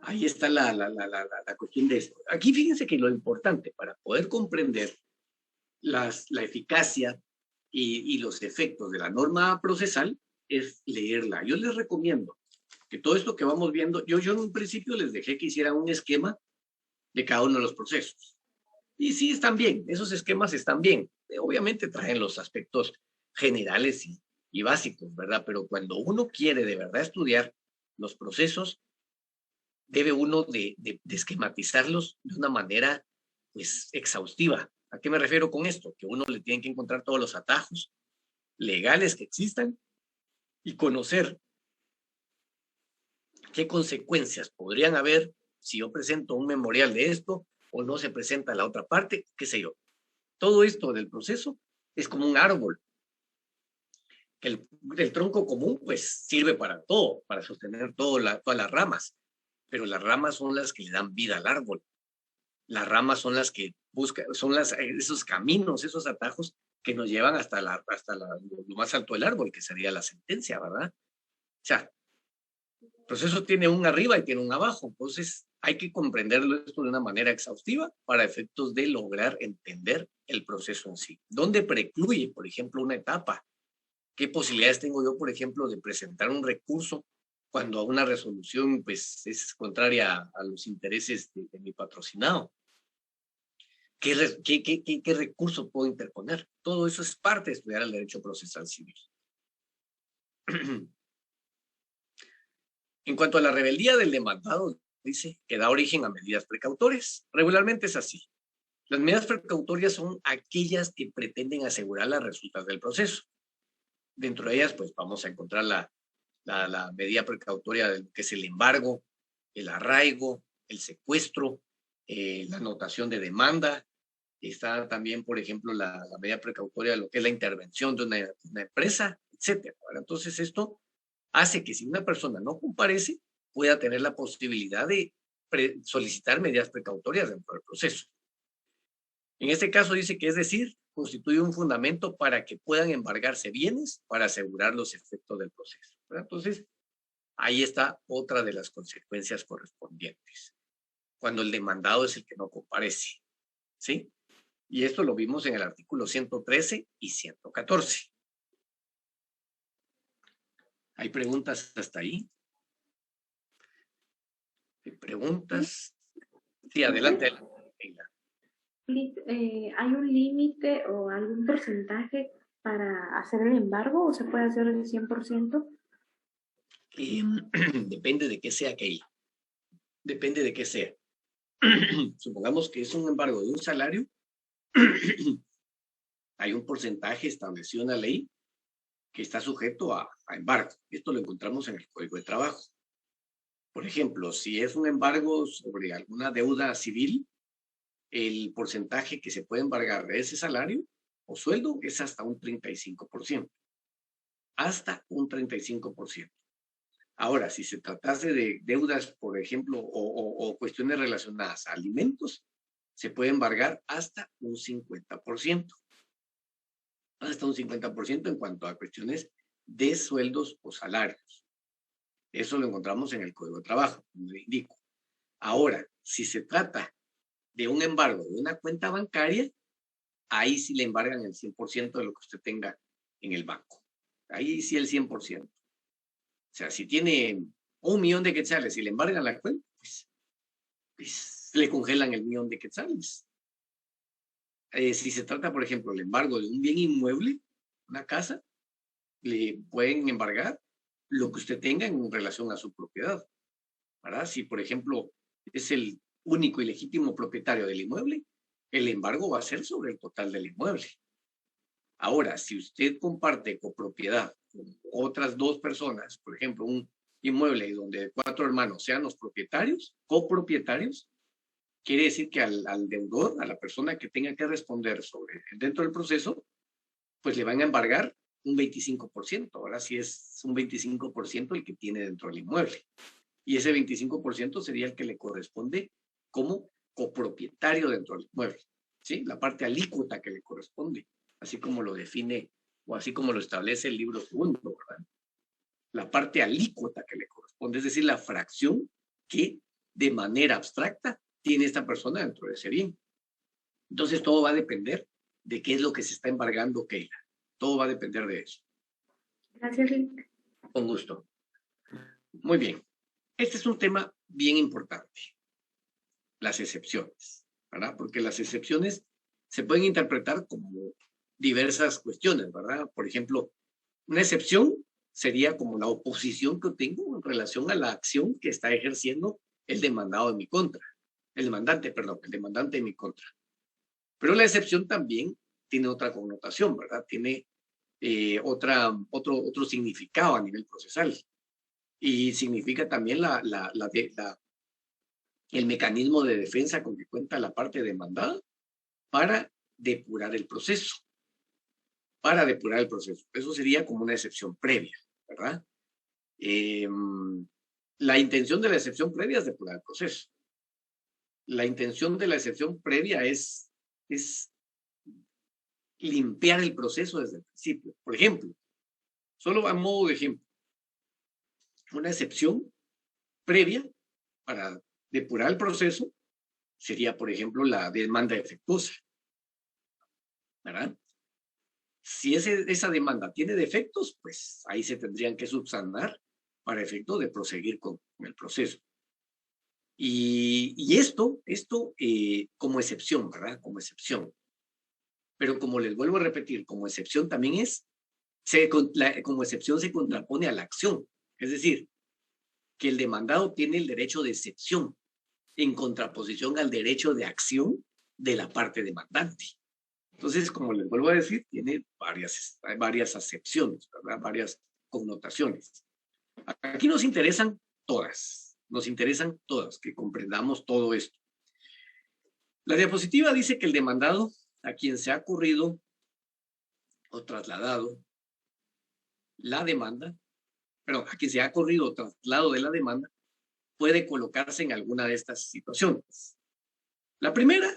ahí está la cuestión de esto. Aquí fíjense que lo importante para poder comprender la eficacia y los efectos de la norma procesal es leerla. Yo les recomiendo que todo esto que vamos viendo, yo en un principio les dejé que hicieran un esquema de cada uno de los procesos. Y sí, están bien, esos esquemas están bien. Obviamente traen los aspectos generales y básicos, ¿verdad? Pero cuando uno quiere de verdad estudiar los procesos, debe uno de esquematizarlos de una manera, pues, exhaustiva. ¿A qué me refiero con esto? Que uno le tiene que encontrar todos los atajos legales que existan y conocer qué consecuencias podrían haber si yo presento un memorial de esto o no se presenta la otra parte, qué sé yo. Todo esto del proceso es como un árbol. El tronco común, pues, sirve para todo, para sostener todas las ramas, pero las ramas son las que le dan vida al árbol. Las ramas son las que buscan, son esos caminos, esos atajos que nos llevan hasta lo más alto del árbol, que sería la sentencia, ¿verdad? O sea, el proceso tiene un arriba y tiene un abajo, entonces hay que comprenderlo esto de una manera exhaustiva para efectos de lograr entender el proceso en sí. ¿Dónde precluye, por ejemplo, una etapa? ¿Qué posibilidades tengo yo, por ejemplo, de presentar un recurso cuando una resolución, pues, es contraria a los intereses de mi patrocinado? ¿Qué recurso puedo interponer? Todo eso es parte de estudiar el derecho procesal civil. En cuanto a la rebeldía del demandado, dice que da origen a medidas precautorias. Regularmente es así. Las medidas precautorias son aquellas que pretenden asegurar las resultas del proceso. Dentro de ellas, pues, vamos a encontrar la medida precautoria de lo que es el embargo, el arraigo, el secuestro, la anotación de demanda. Está también, por ejemplo, la medida precautoria de lo que es la intervención de una empresa, etcétera. Entonces, esto hace que si una persona no comparece, pueda tener la posibilidad de solicitar medidas precautorias dentro del proceso. En este caso dice que, es decir, constituye un fundamento para que puedan embargarse bienes para asegurar los efectos del proceso. Entonces, ahí está otra de las consecuencias correspondientes. Cuando el demandado es el que no comparece, ¿sí? Y esto lo vimos en el artículo 113 y 114. ¿Hay preguntas hasta ahí? ¿Hay preguntas? Sí, adelante. ¿Hay un límite o algún porcentaje para hacer el embargo o se puede hacer el 100%? Depende de qué sea, Keila. Depende de qué sea. Supongamos que es un embargo de un salario. Hay un porcentaje establecido en la ley que está sujeto a embargo. Esto lo encontramos en el Código de Trabajo. Por ejemplo, si es un embargo sobre alguna deuda civil, el porcentaje que se puede embargar de ese salario o sueldo es hasta un 35%. Hasta un 35%. Ahora, si se tratase de deudas, por ejemplo, o cuestiones relacionadas a alimentos, se puede embargar hasta un 50%. Hasta un 50% en cuanto a cuestiones de sueldos o salarios. Eso lo encontramos en el Código de Trabajo, como le indico. Ahora, si se trata de un embargo de una cuenta bancaria, ahí sí le embargan el 100% de lo que usted tenga en el banco. Ahí sí el 100%. O sea, si tiene 1 millón de quetzales y le embargan la cuenta, pues le congelan el 1 millón de quetzales. Si se trata, por ejemplo, el embargo de un bien inmueble, una casa, le pueden embargar lo que usted tenga en relación a su propiedad, ¿verdad? Si, por ejemplo, es el único y legítimo propietario del inmueble, el embargo va a ser sobre el total del inmueble. Ahora, si usted comparte copropiedad con otras 2 personas, por ejemplo, un inmueble donde 4 hermanos sean los propietarios, copropietarios, quiere decir que al deudor, a la persona que tenga que responder sobre dentro del proceso, pues le van a embargar un 25%. Ahora sí es un 25% el que tiene dentro del inmueble. Y ese 25% sería el que le corresponde como copropietario dentro del inmueble. ¿Sí? La parte alícuota que le corresponde, así como lo define o así como lo establece el libro segundo, ¿verdad? La parte alícuota que le corresponde, es decir, la fracción que de manera abstracta tiene esta persona dentro de ese bien. Entonces todo va a depender de qué es lo que se está embargando, Keila. Todo va a depender de eso. Gracias, Rick. Con gusto. Muy bien. Este es un tema bien importante. Las excepciones, ¿verdad? Porque las excepciones se pueden interpretar como diversas cuestiones, ¿verdad? Por ejemplo, una excepción sería como la oposición que tengo en relación a la acción que está ejerciendo el demandado en mi contra. El demandante en mi contra. Pero la excepción también tiene otra connotación, ¿verdad? Tiene otro significado a nivel procesal. Y significa también el mecanismo de defensa con que cuenta la parte demandada para depurar el proceso. Para depurar el proceso. Eso sería como una excepción previa, ¿verdad? La intención de la excepción previa es depurar el proceso. La intención de la excepción previa es limpiar el proceso desde el principio. Por ejemplo, solo a modo de ejemplo, una excepción previa para depurar el proceso sería, por ejemplo, la demanda defectuosa, ¿verdad? Si esa demanda tiene defectos, pues ahí se tendrían que subsanar para efecto de proseguir con el proceso. Y esto como excepción, ¿verdad? Como excepción. Pero como les vuelvo a repetir, como excepción también como excepción se contrapone a la acción. Es decir, que el demandado tiene el derecho de excepción en contraposición al derecho de acción de la parte demandante. Entonces, como les vuelvo a decir, tiene varias acepciones, ¿verdad? Varias connotaciones. Aquí nos interesan todas, que comprendamos todo esto. La diapositiva dice que el demandado a quien se ha ocurrido o trasladado la demanda, a quien se ha ocurrido traslado de la demanda, puede colocarse en alguna de estas situaciones. La primera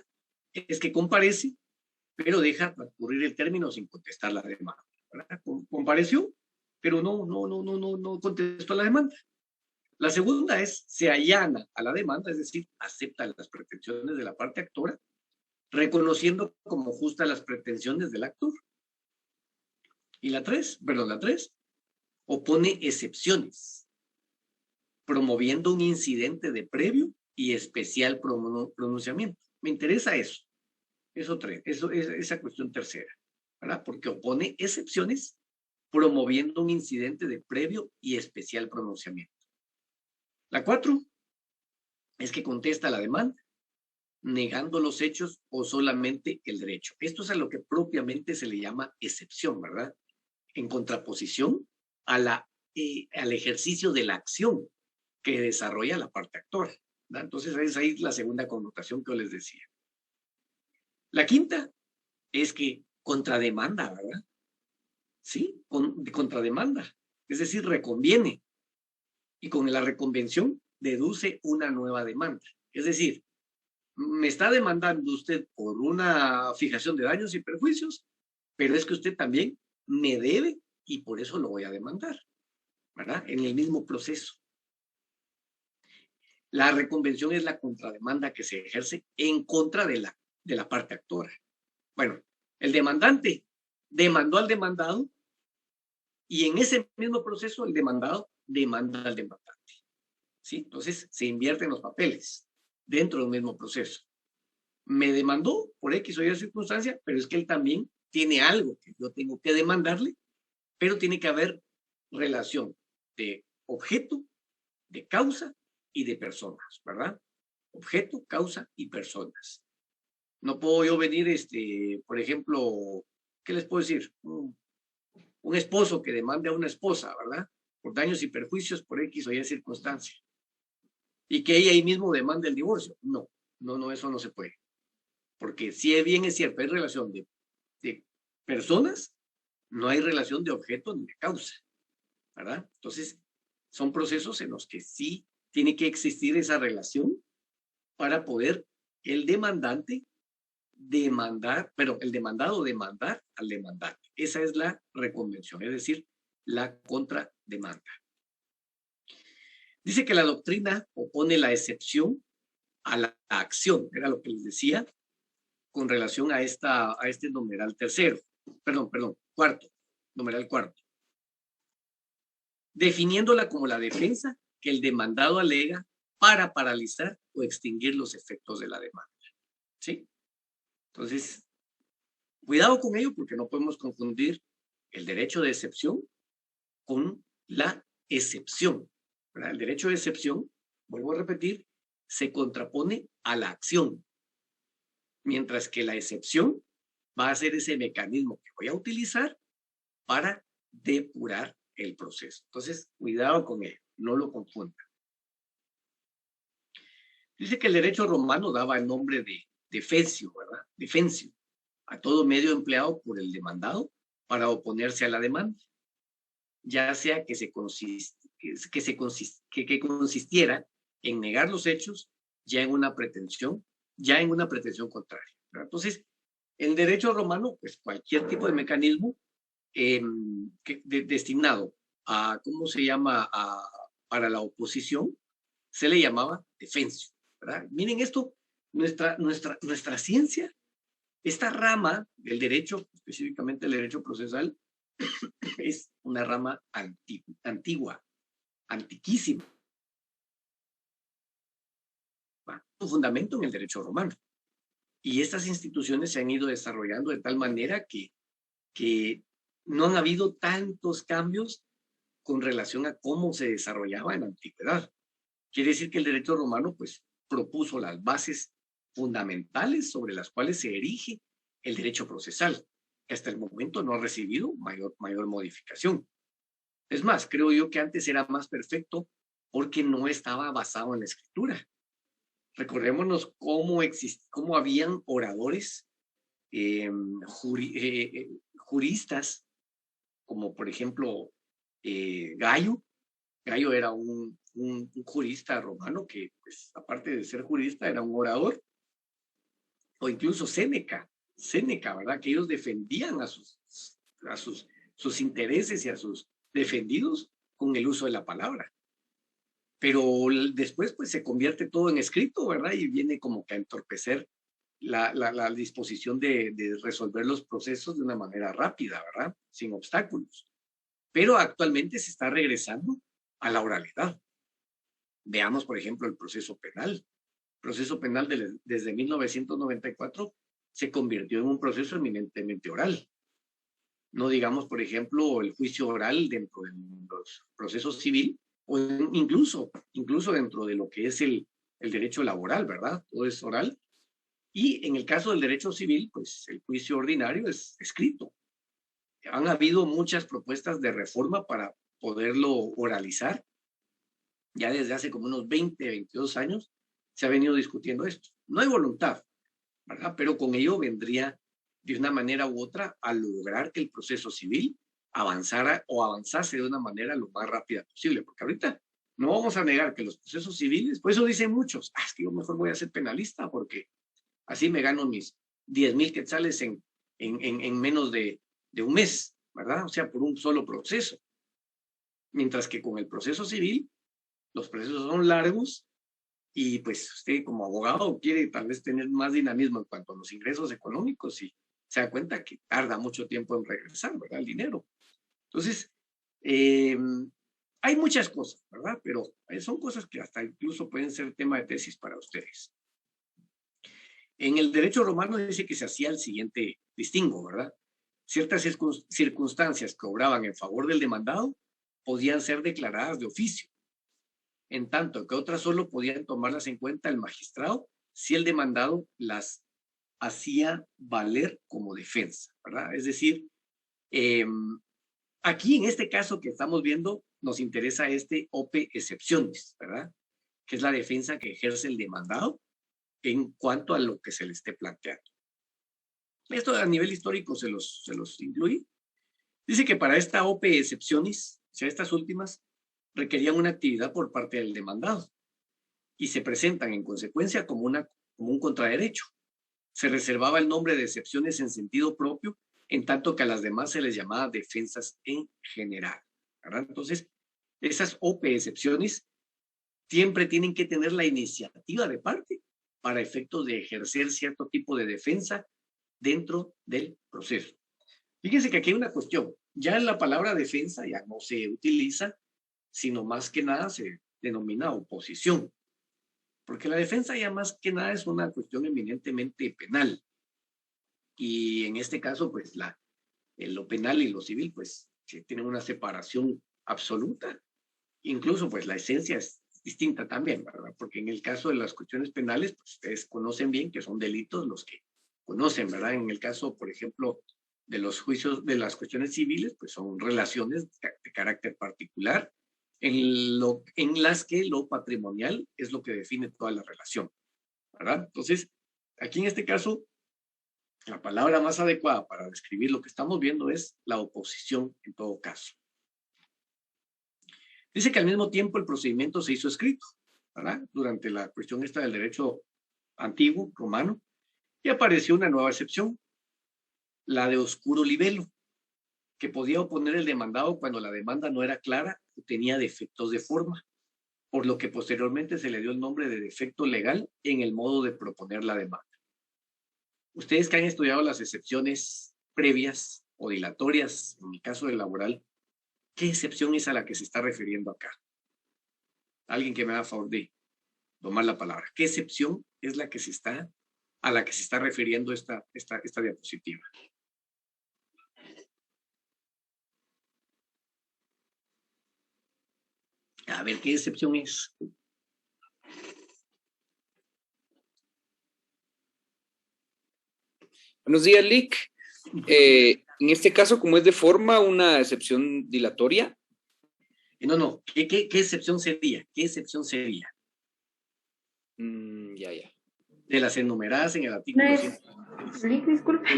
es que comparece, pero deja transcurrir el término sin contestar la demanda, ¿verdad? Compareció, pero no contestó la demanda. La segunda es, se allana a la demanda, es decir, acepta las pretensiones de la parte actora, reconociendo como justas las pretensiones del actor. Y la tres, opone excepciones, promoviendo un incidente de previo y especial pronunciamiento. Me interesa eso. Esa cuestión tercera, ¿verdad? Porque opone excepciones promoviendo un incidente de previo y especial pronunciamiento. La 4 es que contesta la demanda, negando los hechos o solamente el derecho. Esto es a lo que propiamente se le llama excepción, ¿verdad? En contraposición al ejercicio de la acción que desarrolla la parte actora, ¿verdad? Entonces, es ahí la segunda connotación que yo les decía. La quinta es que contrademanda, ¿verdad? Sí, contrademanda. Es decir, reconviene. Y con la reconvención deduce una nueva demanda. Es decir, me está demandando usted por una fijación de daños y perjuicios, pero es que usted también me debe y por eso lo voy a demandar, ¿verdad? En el mismo proceso. La reconvención es la contrademanda que se ejerce en contra de la parte actora. Bueno, el demandante demandó al demandado y en ese mismo proceso el demandado demanda al demandante. ¿Sí? Entonces se invierten los papeles dentro del mismo proceso. Me demandó por X o Y circunstancia, pero es que él también tiene algo que yo tengo que demandarle, pero tiene que haber relación de objeto, de causa y de personas, ¿verdad? Objeto, causa y personas. No puedo yo venir, por ejemplo, ¿qué les puedo decir? Un esposo que demande a una esposa, ¿verdad? Por daños y perjuicios por X o Y circunstancia. Y que ella ahí mismo demande el divorcio. No, eso no se puede. Porque si bien es cierto, hay relación de personas, no hay relación de objeto ni de causa, ¿verdad? Entonces, son procesos en los que sí tiene que existir esa relación para poder el demandante el demandado demandar al demandante. Esa es la reconvención, es decir, la contrademanda. Dice que la doctrina opone la excepción a la acción, era lo que les decía, con relación a este numeral numeral cuarto, definiéndola como la defensa que el demandado alega para paralizar o extinguir los efectos de la demanda. ¿Sí? Entonces, cuidado con ello porque no podemos confundir el derecho de excepción con la excepción. ¿Verdad? El derecho de excepción, vuelvo a repetir, se contrapone a la acción, mientras que la excepción va a ser ese mecanismo que voy a utilizar para depurar el proceso. Entonces, cuidado con ello, no lo confundan. Dice que el derecho romano daba el nombre de defensio, ¿verdad? Defensio, a todo medio empleado por el demandado para oponerse a la demanda, ya sea que consistiera en negar los hechos, ya en una pretensión contraria, ¿verdad? Entonces, en derecho romano, pues cualquier tipo de mecanismo destinado a, ¿cómo se llama? Para la oposición, se le llamaba defensio, ¿verdad? Miren esto, nuestra ciencia, esta rama del derecho, específicamente el derecho procesal, es una rama antigua, antiquísima. Un fundamento en el derecho romano. Y estas instituciones se han ido desarrollando de tal manera que no han habido tantos cambios con relación a cómo se desarrollaba en la antigüedad. Quiere decir que el derecho romano pues propuso las bases fundamentales sobre las cuales se erige el derecho procesal, que hasta el momento no ha recibido mayor modificación. Es más, creo yo que antes era más perfecto porque no estaba basado en la escritura. Recordémonos cómo habían oradores, juristas, como por ejemplo Gallo. Gallo era un jurista romano que, pues, aparte de ser jurista, era un orador. O incluso Séneca, ¿verdad? Que ellos defendían a sus intereses y a sus defendidos con el uso de la palabra. Pero después, pues, se convierte todo en escrito, ¿verdad? Y viene como que a entorpecer la disposición de resolver los procesos de una manera rápida, ¿verdad? Sin obstáculos. Pero actualmente se está regresando a la oralidad. Veamos, por ejemplo, el proceso penal. proceso penal desde 1994 se convirtió en un proceso eminentemente oral. No digamos, por ejemplo, el juicio oral dentro de los procesos civil o incluso dentro de lo que es el derecho laboral, ¿verdad? Todo es oral. Y en el caso del derecho civil, pues el juicio ordinario es escrito. Han habido muchas propuestas de reforma para poderlo oralizar. Ya desde hace como unos 20, 22 años se ha venido discutiendo esto. No hay voluntad, ¿verdad? Pero con ello vendría de una manera u otra a lograr que el proceso civil avanzara o avanzase de una manera lo más rápida posible. Porque ahorita no vamos a negar que los procesos civiles, por eso dicen muchos, es que yo mejor voy a ser penalista porque así me gano mis 10,000 quetzales en menos de un mes, ¿verdad? O sea, por un solo proceso. Mientras que con el proceso civil, los procesos son largos y pues usted como abogado quiere tal vez tener más dinamismo en cuanto a los ingresos económicos y se da cuenta que tarda mucho tiempo en regresar, ¿verdad? El dinero. Entonces, hay muchas cosas, ¿verdad? Pero son cosas que hasta incluso pueden ser tema de tesis para ustedes. En el derecho romano dice que se hacía el siguiente distingo, ¿verdad? Ciertas circunstancias que obraban en favor del demandado podían ser declaradas de oficio, en tanto que otras solo podían tomarlas en cuenta el magistrado si el demandado las hacía valer como defensa, ¿verdad? Es decir, aquí en este caso que estamos viendo nos interesa este ope excepciones, ¿verdad? Que es la defensa que ejerce el demandado en cuanto a lo que se le esté planteando. Esto a nivel histórico se los incluye. Dice que para esta ope excepciones, o sea, estas últimas, requerían una actividad por parte del demandado y se presentan en consecuencia como un contraderecho. Se reservaba el nombre de excepciones en sentido propio, en tanto que a las demás se les llamaba defensas en general, ¿verdad? Entonces, esas ope excepciones siempre tienen que tener la iniciativa de parte para efectos de ejercer cierto tipo de defensa dentro del proceso. Fíjense que aquí hay una cuestión. Ya la palabra defensa ya no se utiliza, sino más que nada se denomina oposición. Porque la defensa ya más que nada es una cuestión eminentemente penal. Y en este caso, pues lo penal y lo civil, pues tienen una separación absoluta. Incluso, pues la esencia es distinta también, ¿verdad? Porque en el caso de las cuestiones penales, pues ustedes conocen bien que son delitos los que conocen, ¿verdad? En el caso, por ejemplo, de los juicios, de las cuestiones civiles, pues son relaciones de carácter particular en las que lo patrimonial es lo que define toda la relación, ¿verdad? Entonces, aquí en este caso, la palabra más adecuada para describir lo que estamos viendo es la oposición en todo caso. Dice que al mismo tiempo el procedimiento se hizo escrito, ¿verdad? Durante la cuestión esta del derecho antiguo, romano, y apareció una nueva excepción, la de oscuro libelo, que podía oponer el demandado cuando la demanda no era clara o tenía defectos de forma, por lo que posteriormente se le dio el nombre de defecto legal en el modo de proponer la demanda. Ustedes que han estudiado las excepciones previas o dilatorias, en el caso del laboral, ¿qué excepción es a la que se está refiriendo acá? Alguien que me haga favor de tomar la palabra. ¿Qué excepción es la que a la que se está refiriendo esta diapositiva? A ver, ¿qué excepción es? Buenos días, Lick. En este caso, como es de forma, una excepción dilatoria. No. ¿Qué excepción sería? ¿Qué excepción sería? Ya. De las enumeradas en el artículo. Lick, disculpe.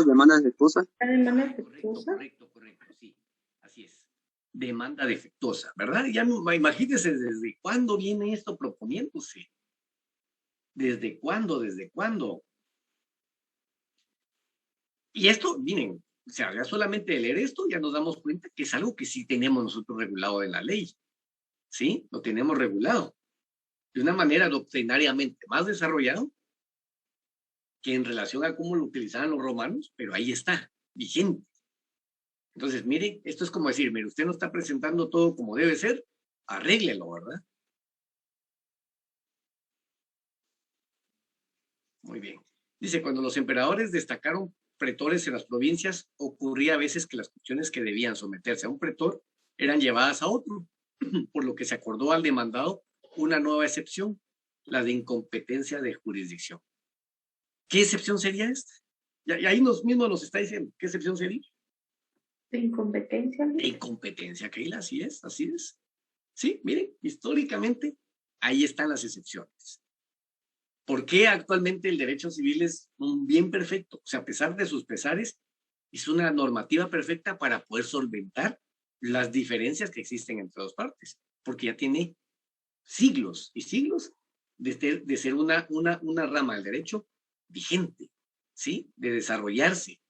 Demanda defectuosa. ¿Demanda defectuosa? Correcto, sí. Así es. Demanda defectuosa, ¿verdad? Ya imagínense desde cuándo viene esto proponiéndose. ¿Desde cuándo? Y esto, miren, o sea, ya solamente de leer esto ya nos damos cuenta que es algo que sí tenemos nosotros regulado en la ley. ¿Sí? Lo tenemos regulado. De una manera doctrinariamente más desarrollado que en relación a cómo lo utilizaban los romanos, pero ahí está, vigente. Entonces, mire, esto es como decir, mire, usted no está presentando todo como debe ser, arréglelo, ¿verdad? Muy bien. Dice, cuando los emperadores destacaron pretores en las provincias, ocurría a veces que las cuestiones que debían someterse a un pretor eran llevadas a otro, por lo que se acordó al demandado una nueva excepción, la de incompetencia de jurisdicción. ¿Qué excepción sería esta? Y ahí mismo nos está diciendo, ¿qué excepción sería? ¿De incompetencia? De incompetencia, Keila, así es, así es. Sí, miren, históricamente, ahí están las excepciones. ¿Por qué actualmente el derecho civil es un bien perfecto? O sea, a pesar de sus pesares, es una normativa perfecta para poder solventar las diferencias que existen entre dos partes, porque ya tiene siglos y siglos de ser una rama del derecho vigente, ¿sí? De desarrollarse.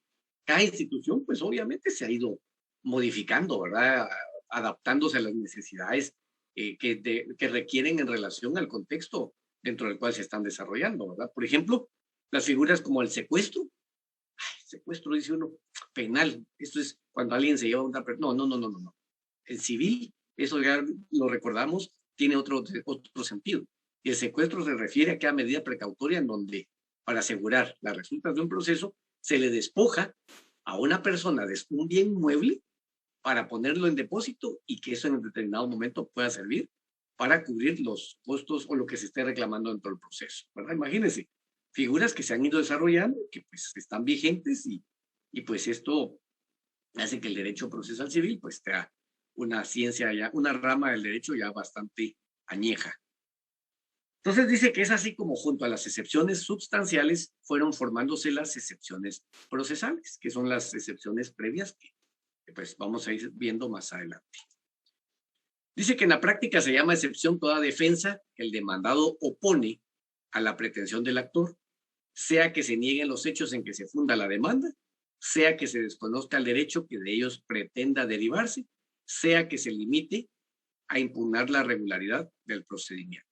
Cada institución, pues obviamente se ha ido modificando, ¿verdad? Adaptándose a las necesidades que requieren en relación al contexto dentro del cual se están desarrollando, ¿verdad? Por ejemplo, las figuras como el secuestro. Ay, secuestro, dice uno, penal. Esto es cuando alguien se lleva a una persona. No. El civil, eso ya lo recordamos, tiene otro sentido. Y el secuestro se refiere a aquella medida precautoria en donde, para asegurar las resultas de un proceso, se le despoja a una persona de un bien mueble para ponerlo en depósito y que eso en un determinado momento pueda servir para cubrir los costos o lo que se esté reclamando dentro del proceso, ¿verdad? Imagínense, figuras que se han ido desarrollando, que pues están vigentes y pues esto hace que el derecho procesal civil pues sea una ciencia ya, una rama del derecho ya bastante añeja. Entonces dice que es así como junto a las excepciones substanciales fueron formándose las excepciones procesales, que son las excepciones previas que pues vamos a ir viendo más adelante. Dice que en la práctica se llama excepción toda defensa que el demandado opone a la pretensión del actor, sea que se nieguen los hechos en que se funda la demanda, sea que se desconozca el derecho que de ellos pretenda derivarse, sea que se limite a impugnar la regularidad del procedimiento.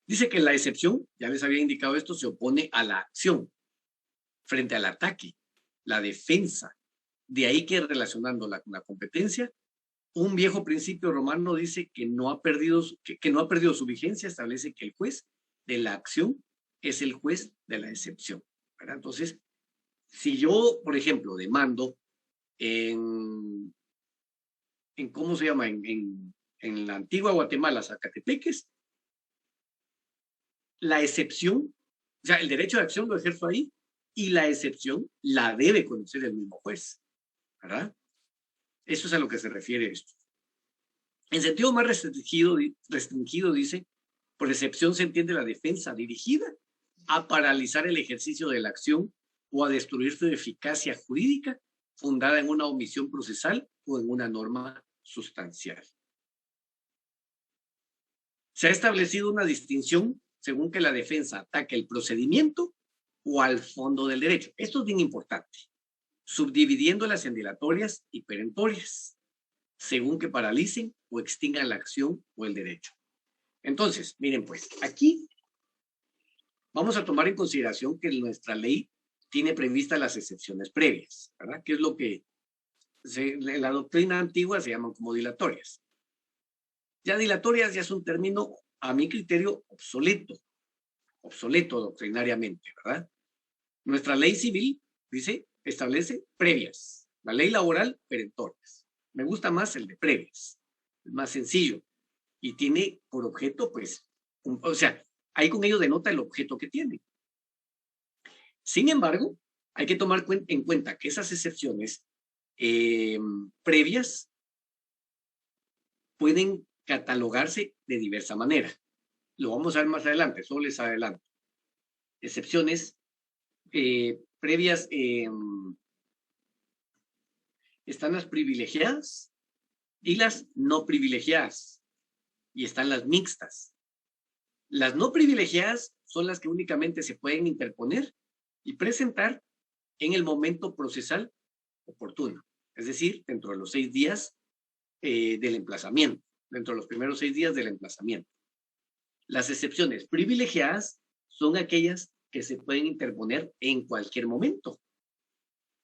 Dice que la excepción, ya les había indicado esto, se opone a la acción frente al ataque, la defensa. De ahí que relacionándola con la competencia, un viejo principio romano dice que no ha perdido su vigencia, establece que el juez de la acción es el juez de la excepción, ¿verdad? Entonces, si yo, por ejemplo, demando en ¿cómo se llama? En la antigua Guatemala, Zacatepeques, la excepción, o sea, el derecho de acción lo ejerzo ahí y la excepción la debe conocer el mismo juez, ¿verdad? Eso es a lo que se refiere esto. En sentido más restringido dice, por excepción se entiende la defensa dirigida a paralizar el ejercicio de la acción o a destruir su eficacia jurídica fundada en una omisión procesal o en una norma sustancial. Se ha establecido una distinción según que la defensa ataque el procedimiento o al fondo del derecho. Esto es bien importante, subdividiéndolas en dilatorias y perentorias, según que paralicen o extingan la acción o el derecho. Entonces, miren pues, aquí vamos a tomar en consideración que nuestra ley tiene previstas las excepciones previas, ¿verdad? Que es lo que en la doctrina antigua se llaman como dilatorias. Ya dilatorias ya es un término, a mi criterio, obsoleto doctrinariamente, ¿verdad? Nuestra ley civil, dice, establece previas. La ley laboral, perentorias. Me gusta más el de previas. Es más sencillo. Y tiene por objeto, pues, o sea, ahí con ello denota el objeto que tiene. Sin embargo, hay que tomar en cuenta que esas excepciones previas pueden catalogarse de diversa manera. Lo vamos a ver más adelante, solo les adelanto. Excepciones previas, están las privilegiadas y las no privilegiadas, y están las mixtas. Las no privilegiadas son las que únicamente se pueden interponer y presentar en el momento procesal oportuno, es decir, dentro de los 6 días del emplazamiento, dentro de los primeros 6 días del emplazamiento. Las excepciones privilegiadas son aquellas que se pueden interponer en cualquier momento.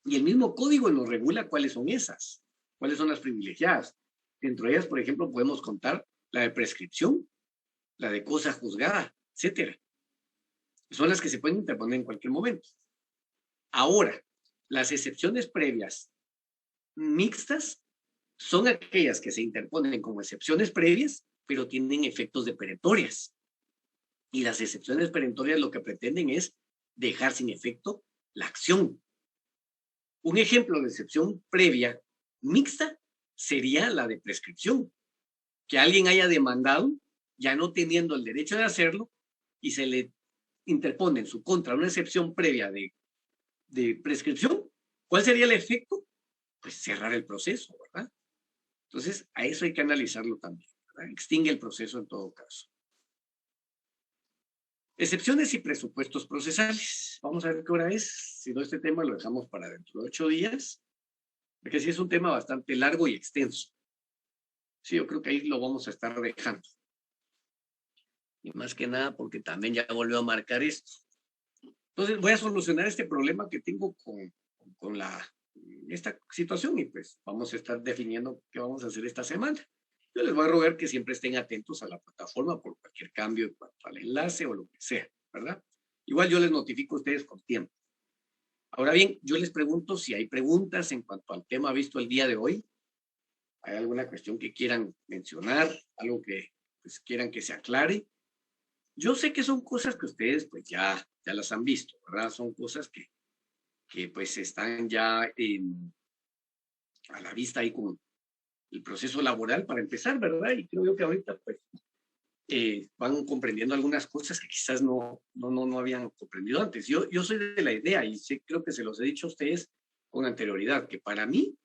Y el mismo código nos regula cuáles son esas, cuáles son las privilegiadas. Dentro de ellas, por ejemplo, podemos contar la de prescripción, la de cosa juzgada, etc. Son las que se pueden interponer en cualquier momento. Ahora, las excepciones previas mixtas son aquellas que se interponen como excepciones previas, pero tienen efectos de perentorias. Y las excepciones perentorias lo que pretenden es dejar sin efecto la acción. Un ejemplo de excepción previa mixta sería la de prescripción. Que alguien haya demandado, ya no teniendo el derecho de hacerlo, y se le interpone en su contra una excepción previa de prescripción. ¿Cuál sería el efecto? Pues cerrar el proceso, ¿verdad? Entonces, a eso hay que analizarlo también, ¿verdad? Extingue el proceso en todo caso. Excepciones y presupuestos procesales. Vamos a ver qué hora es. Si no, este tema lo dejamos para dentro de 8 días, porque sí es un tema bastante largo y extenso. Sí, yo creo que ahí lo vamos a estar dejando. Y más que nada porque también ya volvió a marcar esto. Entonces voy a solucionar este problema que tengo con esta situación y pues vamos a estar definiendo qué vamos a hacer esta semana. Yo les voy a rogar que siempre estén atentos a la plataforma por cualquier cambio en cuanto al enlace o lo que sea, ¿verdad? Igual yo les notifico a ustedes con tiempo. Ahora bien, yo les pregunto si hay preguntas en cuanto al tema visto el día de hoy. ¿Hay alguna cuestión que quieran mencionar? ¿Algo que pues, quieran que se aclare? Yo sé que son cosas que ustedes pues ya las han visto, ¿verdad? Son cosas que pues están ya a la vista ahí con el proceso laboral para empezar, ¿verdad? Y creo yo que ahorita pues van comprendiendo algunas cosas que quizás no habían comprendido antes. Yo soy de la idea y creo que se los he dicho a ustedes con anterioridad, que para mí,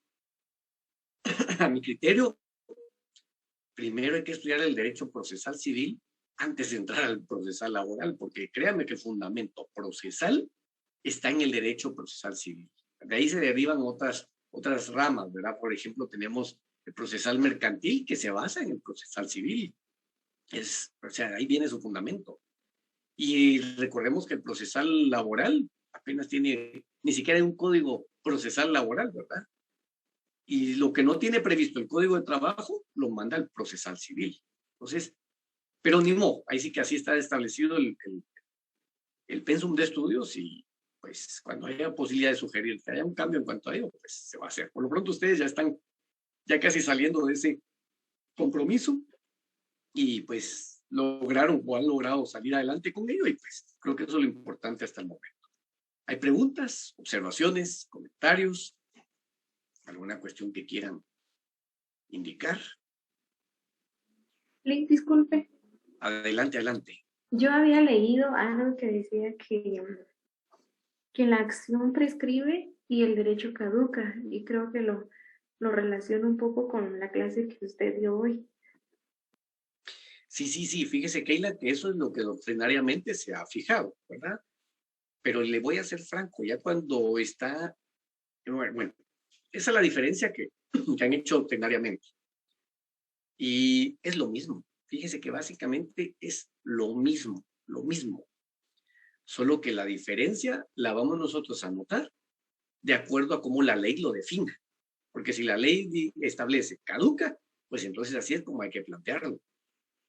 a mi criterio, primero hay que estudiar el derecho procesal civil antes de entrar al procesal laboral, porque créanme que el fundamento procesal está en el derecho procesal civil. De ahí se derivan otras ramas, ¿verdad? Por ejemplo, tenemos el procesal mercantil que se basa en el procesal civil. O sea, ahí viene su fundamento. Y recordemos que el procesal laboral apenas tiene, ni siquiera hay un código procesal laboral, ¿verdad? Y lo que no tiene previsto el código de trabajo, lo manda el procesal civil. Entonces, pero ni modo, ahí sí que así está establecido el pensum de estudios y pues cuando haya posibilidad de sugerir que haya un cambio en cuanto a ello, pues se va a hacer. Por lo pronto ustedes ya están ya casi saliendo de ese compromiso y pues lograron o han logrado salir adelante con ello y pues creo que eso es lo importante hasta el momento. ¿Hay preguntas, observaciones, comentarios? ¿Alguna cuestión que quieran indicar? Lick, disculpe. Adelante, adelante. Yo había leído algo que decía que la acción prescribe y el derecho caduca, y creo que lo relaciono un poco con la clase que usted dio hoy. Sí, fíjese, Keila, que eso es lo que doctrinariamente se ha fijado, ¿verdad? Pero le voy a ser franco, ya cuando está, bueno, esa es la diferencia que han hecho doctrinariamente. Y es lo mismo. Fíjese que básicamente es lo mismo. Solo que la diferencia la vamos nosotros a notar de acuerdo a cómo la ley lo defina. Porque si la ley establece caduca, pues entonces así es como hay que plantearlo.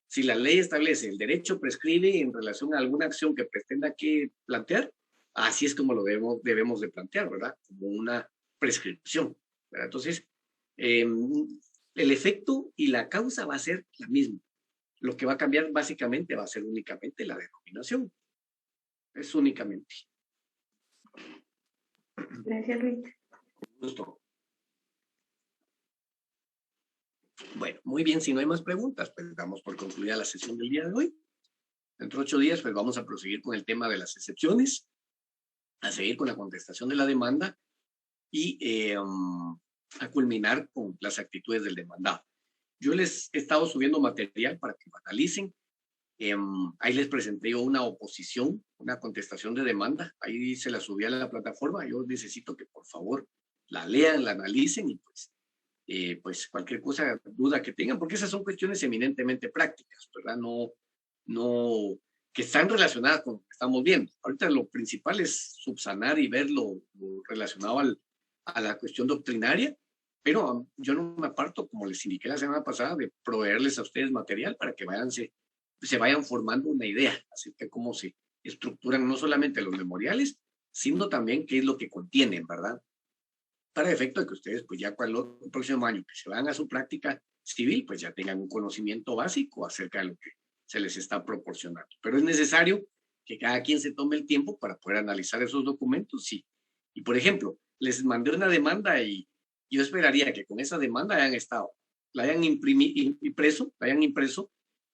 Si la ley establece el derecho prescribe en relación a alguna acción que pretenda que plantear, así es como lo debemos de plantear, ¿verdad? Como una prescripción, ¿verdad? Entonces, el efecto y la causa va a ser la misma. Lo que va a cambiar básicamente va a ser únicamente la denominación. Es únicamente. Gracias, Luis. Justo. Bueno, muy bien, si no hay más preguntas, pues damos por concluida la sesión del día de hoy. Dentro de 8 días, pues vamos a proseguir con el tema de las excepciones, a seguir con la contestación de la demanda y a culminar con las actitudes del demandado. Yo les he estado subiendo material para que lo analicen. Ahí les presenté yo una oposición, una contestación de demanda. Ahí se la subí a la plataforma. Yo necesito que por favor la lean, la analicen y pues cualquier cosa, duda que tengan, porque esas son cuestiones eminentemente prácticas, ¿verdad? No, que están relacionadas con lo que estamos viendo. Ahorita lo principal es subsanar y ver lo relacionado a la cuestión doctrinaria, pero yo no me aparto, como les indiqué la semana pasada, de proveerles a ustedes material para que se vayan formando una idea acerca de cómo se estructuran no solamente los memoriales, sino también qué es lo que contienen, ¿verdad? Para efecto de que ustedes, pues ya cuando el próximo año que se van a su práctica civil, pues ya tengan un conocimiento básico acerca de lo que se les está proporcionando. Pero es necesario que cada quien se tome el tiempo para poder analizar esos documentos, sí. Y por ejemplo, les mandé una demanda y yo esperaría que con esa demanda la hayan impreso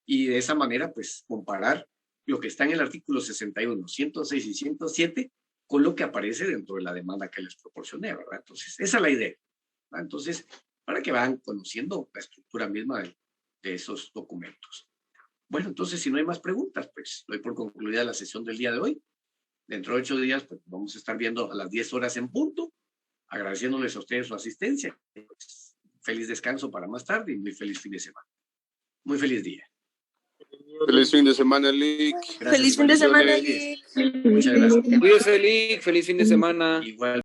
y de esa manera pues comparar lo que está en el artículo 61, 106 y 107 con lo que aparece dentro de la demanda que les proporcioné, ¿verdad? Entonces, esa es la idea, ¿verdad? Entonces, para que vayan conociendo la estructura misma de esos documentos. Bueno, entonces, si no hay más preguntas, pues doy por concluida la sesión del día de hoy. Dentro de 8 días, pues vamos a estar viendo a las 10 horas en punto, agradeciéndoles a ustedes su asistencia. Pues, feliz descanso para más tarde y muy feliz fin de semana. Muy feliz día. Feliz fin de semana, Lick. Gracias, Feliz fin de semana, igualmente. Lick. Muchas gracias. Cuídese, Lick. Feliz fin de semana. Igual.